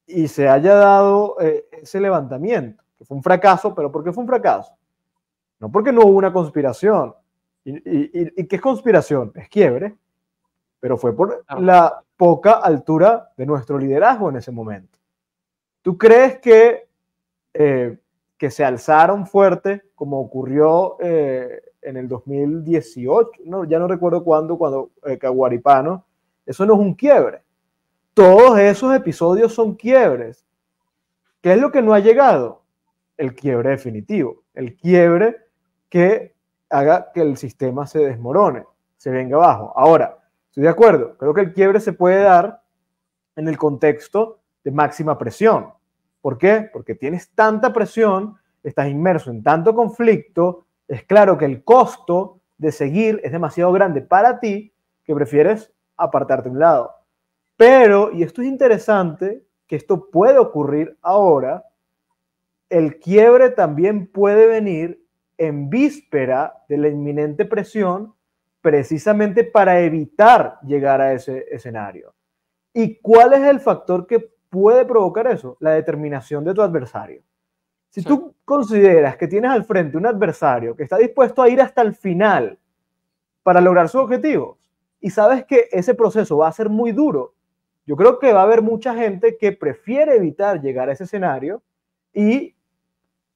y se haya dado ese levantamiento? Que fue un fracaso, pero ¿por qué fue un fracaso? No porque no hubo una conspiración. ¿Y qué es conspiración? Es quiebre, pero fue por la poca altura de nuestro liderazgo en ese momento. ¿Tú crees que se alzaron fuerte, como ocurrió en el 2018? No, ya no recuerdo cuando Caguaripano, eso no es un quiebre. Todos esos episodios son quiebres. ¿Qué es lo que no ha llegado? El quiebre definitivo, el quiebre que haga que el sistema se desmorone, se venga abajo. Ahora, Estoy de acuerdo. Creo que el quiebre se puede dar en el contexto de máxima presión. ¿Por qué? Porque tienes tanta presión, estás inmerso en tanto conflicto, es claro que el costo de seguir es demasiado grande para ti que prefieres apartarte a un lado. Pero, y esto es interesante, que esto puede ocurrir ahora, el quiebre también puede venir en víspera de la inminente presión precisamente para evitar llegar a ese escenario. ¿Y cuál es el factor que puede provocar eso? La determinación de tu adversario. Si tú consideras que tienes al frente un adversario que está dispuesto a ir hasta el final para lograr sus objetivos y sabes que ese proceso va a ser muy duro, yo creo que va a haber mucha gente que prefiere evitar llegar a ese escenario y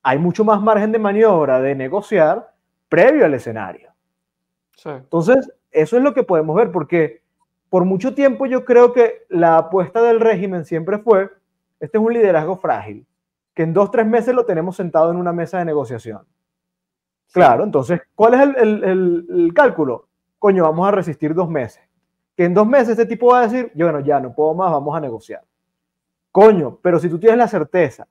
hay mucho más margen de maniobra de negociar previo al escenario. Sí. Entonces, eso es lo que podemos ver, porque por mucho tiempo yo creo que la apuesta del régimen siempre fue, este es un liderazgo frágil, que en 2 o 3 meses lo tenemos sentado en una mesa de negociación. Sí. Claro, entonces, ¿cuál es el cálculo? Coño, vamos a resistir 2 meses. Que en 2 meses este tipo va a decir, yo, bueno, ya no puedo más, vamos a negociar. Coño, pero si tú tienes la certeza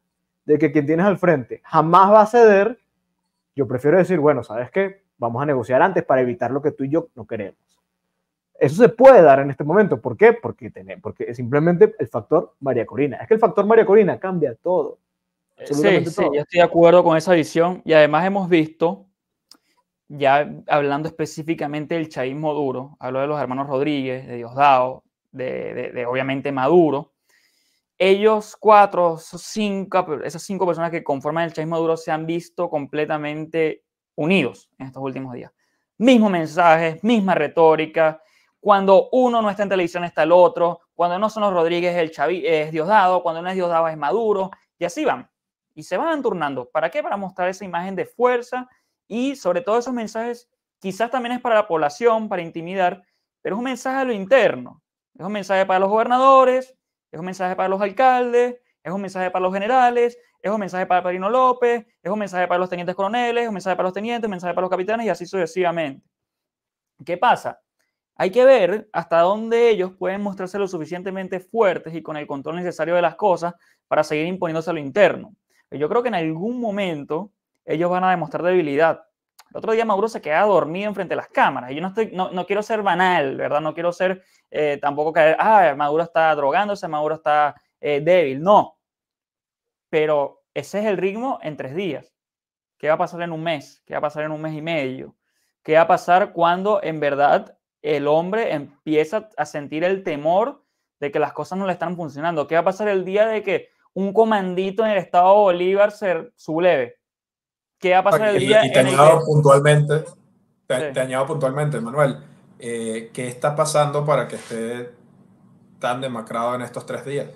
de que quien tienes al frente jamás va a ceder, yo prefiero decir, bueno, ¿sabes qué? Vamos a negociar antes para evitar lo que tú y yo no queremos. Eso se puede dar en este momento. ¿Por qué? Porque es simplemente el factor María Corina. Es que el factor María Corina cambia todo. Sí, sí, yo estoy de acuerdo con esa visión. Y además hemos visto, ya hablando específicamente del chavismo duro, hablo de los hermanos Rodríguez, de Diosdado, de obviamente Maduro. Ellos 4, 5, esas 5 personas que conforman el chavismo duro se han visto completamente unidos en estos últimos días. Mismos mensajes, misma retórica. Cuando uno no está en televisión está el otro. Cuando no son los Rodríguez es Diosdado. Cuando no es Diosdado es Maduro. Y así van. Y se van turnando. ¿Para qué? Para mostrar esa imagen de fuerza. Y sobre todo esos mensajes quizás también es para la población, para intimidar. Pero es un mensaje a lo interno. Es un mensaje para los gobernadores. Es un mensaje para los alcaldes, es un mensaje para los generales, es un mensaje para Perino López, es un mensaje para los tenientes coroneles, es un mensaje para los tenientes, un mensaje para los capitanes y así sucesivamente. ¿Qué pasa? Hay que ver hasta dónde ellos pueden mostrarse lo suficientemente fuertes y con el control necesario de las cosas para seguir imponiéndose a lo interno. Yo creo que en algún momento ellos van a demostrar debilidad. El otro día Maduro se queda dormido enfrente de las cámaras. Y yo no quiero ser banal, ¿verdad? No quiero ser tampoco caer, Maduro está drogándose, Maduro está débil. No. Pero ese es el ritmo en 3 días. ¿Qué va a pasar en un mes? ¿Qué va a pasar en un mes y medio? ¿Qué va a pasar cuando en verdad el hombre empieza a sentir el temor de que las cosas no le están funcionando? ¿Qué va a pasar el día de que un comandito en el estado de Bolívar se subleve? ¿Qué va a pasar el día? Y te añado puntualmente, te añado puntualmente, Manuel, ¿qué está pasando para que esté tan demacrado en estos 3 días?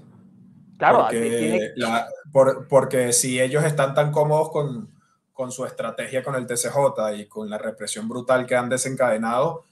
Claro, porque si ellos están tan cómodos con su estrategia con el TCJ y con la represión brutal que han desencadenado,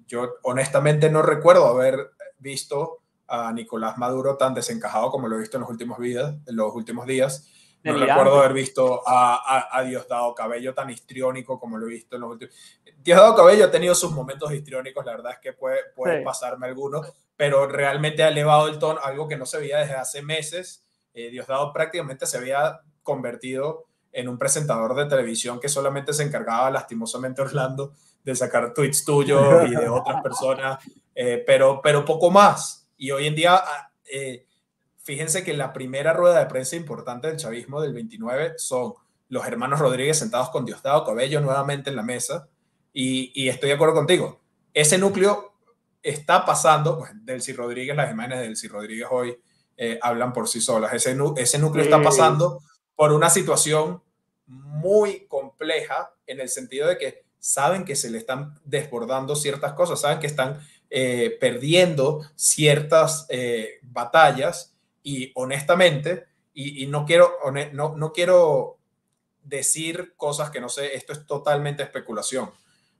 yo honestamente no recuerdo haber visto a Nicolás Maduro tan desencajado como lo he visto en los últimos días. No recuerdo haber visto a Diosdado Cabello tan histriónico como lo he visto en los últimos. Diosdado Cabello ha tenido sus momentos histriónicos, la verdad es que puede pasarme alguno, pero realmente ha elevado el tono, algo que no se veía desde hace meses. Diosdado prácticamente se había convertido en un presentador de televisión que solamente se encargaba, lastimosamente Orlando, de sacar tweets tuyos y de otras personas, pero poco más. Y hoy en día... fíjense que la primera rueda de prensa importante del chavismo del 29 son los hermanos Rodríguez sentados con Diosdado Cabello nuevamente en la mesa. Y estoy de acuerdo contigo. Ese núcleo está pasando, pues, Delcy Rodríguez, las imágenes de Delcy Rodríguez hoy hablan por sí solas. Ese núcleo está pasando por una situación muy compleja en el sentido de que saben que se le están desbordando ciertas cosas, saben que están perdiendo ciertas batallas. Y honestamente, y no quiero decir cosas que no sé, esto es totalmente especulación,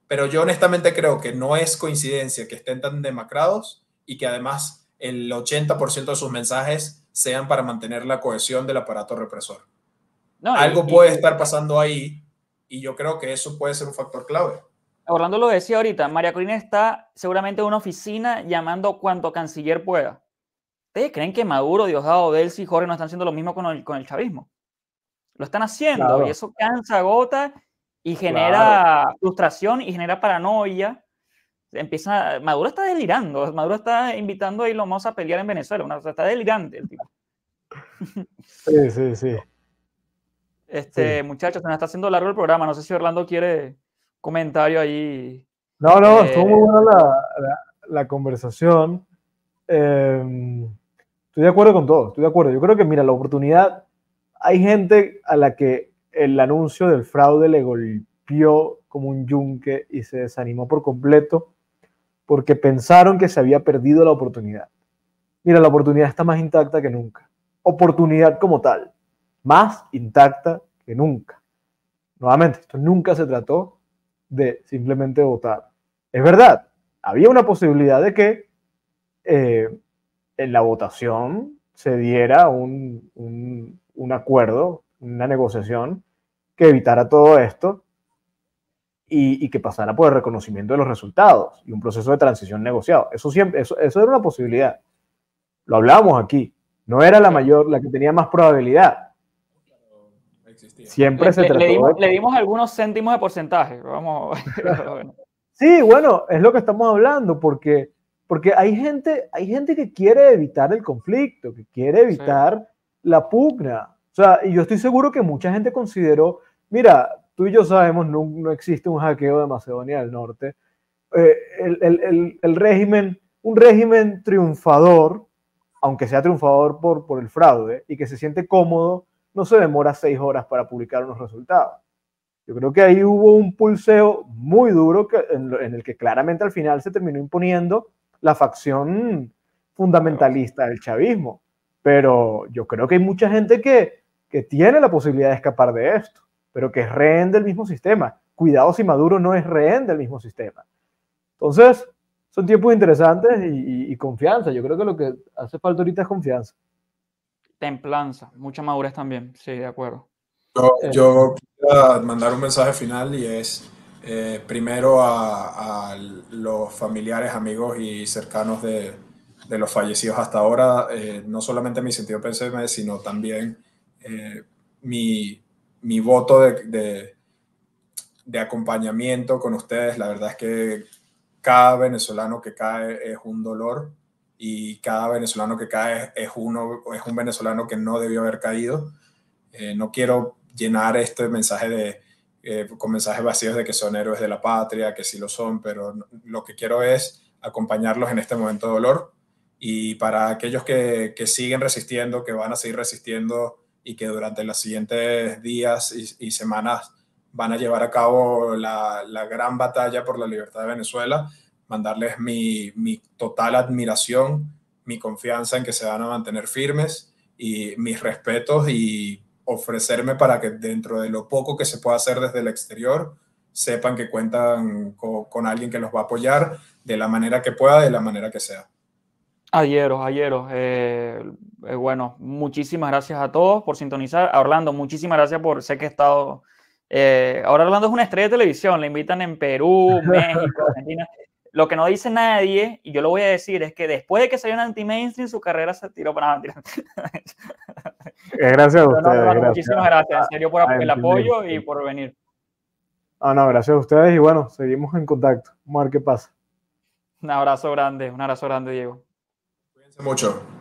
pero yo honestamente creo que no es coincidencia que estén tan demacrados y que además el 80% de sus mensajes sean para mantener la cohesión del aparato represor. Algo puede estar pasando ahí y yo creo que eso puede ser un factor clave. Orlando lo decía ahorita, María Corina está seguramente en una oficina llamando cuanto canciller pueda. ¿Ustedes creen que Maduro, Diosdado, Delcy y Jorge no están haciendo lo mismo con el chavismo? Lo están haciendo y Claro, eso cansa, agota y claro. genera frustración y genera paranoia. Maduro está delirando, Maduro está invitando a Elon Musk a pelear en Venezuela, está delirante el tipo. Sí, sí, sí. Sí. Muchachos, se nos está haciendo largo el programa, no sé si Orlando quiere comentario ahí. No, no, estuvo muy buena la conversación. Estoy de acuerdo con todo, estoy de acuerdo. Yo creo que, mira, la oportunidad, hay gente a la que el anuncio del fraude le golpeó como un yunque y se desanimó por completo porque pensaron que se había perdido la oportunidad. Mira, la oportunidad está más intacta que nunca. Oportunidad como tal, más intacta que nunca. Nuevamente, esto nunca se trató de simplemente votar. Es verdad, había una posibilidad de que en la votación se diera un acuerdo, una negociación que evitara todo esto y que pasara por el reconocimiento de los resultados y un proceso de transición negociado. Eso era una posibilidad. Lo hablamos aquí. No era la mayor, la que tenía más probabilidad. Siempre se trató de... Le dimos algunos céntimos de porcentaje. Vamos. Sí, bueno, es lo que estamos hablando, porque hay gente que quiere evitar el conflicto, que quiere evitar la pugna. O sea, y yo estoy seguro que mucha gente consideró, mira, tú y yo sabemos, no existe un hackeo de Macedonia del Norte. El régimen, un régimen triunfador, aunque sea triunfador por el fraude, y que se siente cómodo, no se demora 6 horas para publicar unos resultados. Yo creo que ahí hubo un pulseo muy duro en el que claramente al final se terminó imponiendo la facción fundamentalista del chavismo. Pero yo creo que hay mucha gente que tiene la posibilidad de escapar de esto, pero que es rehén del mismo sistema. Cuidado si Maduro no es rehén del mismo sistema. Entonces, son tiempos interesantes y confianza. Yo creo que lo que hace falta ahorita es confianza. Templanza, mucha madurez también, sí, de acuerdo. Yo quisiera mandar un mensaje final y es primero a los familiares, amigos y cercanos de los fallecidos hasta ahora, no solamente mi sentido pésame, sino también mi voto de acompañamiento con ustedes. La verdad es que cada venezolano que cae es un dolor y cada venezolano que cae es un venezolano que no debió haber caído. No quiero llenar este mensaje con mensajes vacíos de que son héroes de la patria, que sí lo son, pero lo que quiero es acompañarlos en este momento de dolor y para aquellos que siguen resistiendo, que van a seguir resistiendo y que durante los siguientes días y semanas van a llevar a cabo la gran batalla por la libertad de Venezuela, mandarles mi total admiración, mi confianza en que se van a mantener firmes y mis respetos y ofrecerme para que dentro de lo poco que se pueda hacer desde el exterior, sepan que cuentan con alguien que los va a apoyar de la manera que pueda, de la manera que sea. Ayeros. Bueno, muchísimas gracias a todos por sintonizar. A Orlando, muchísimas gracias por, sé que he estado... ahora Orlando es una estrella de televisión, le invitan en Perú, México, Argentina. Lo que no dice nadie, y yo lo voy a decir, es que después de que salió en anti-mainstream, su carrera se tiró para mentira. Gracias a ustedes. No, hermano, gracias muchísimas gracias, en serio, por el apoyo y por venir. No, gracias a ustedes y bueno, seguimos en contacto. Vamos a ver qué pasa. Un abrazo grande, Diego. Cuídense mucho.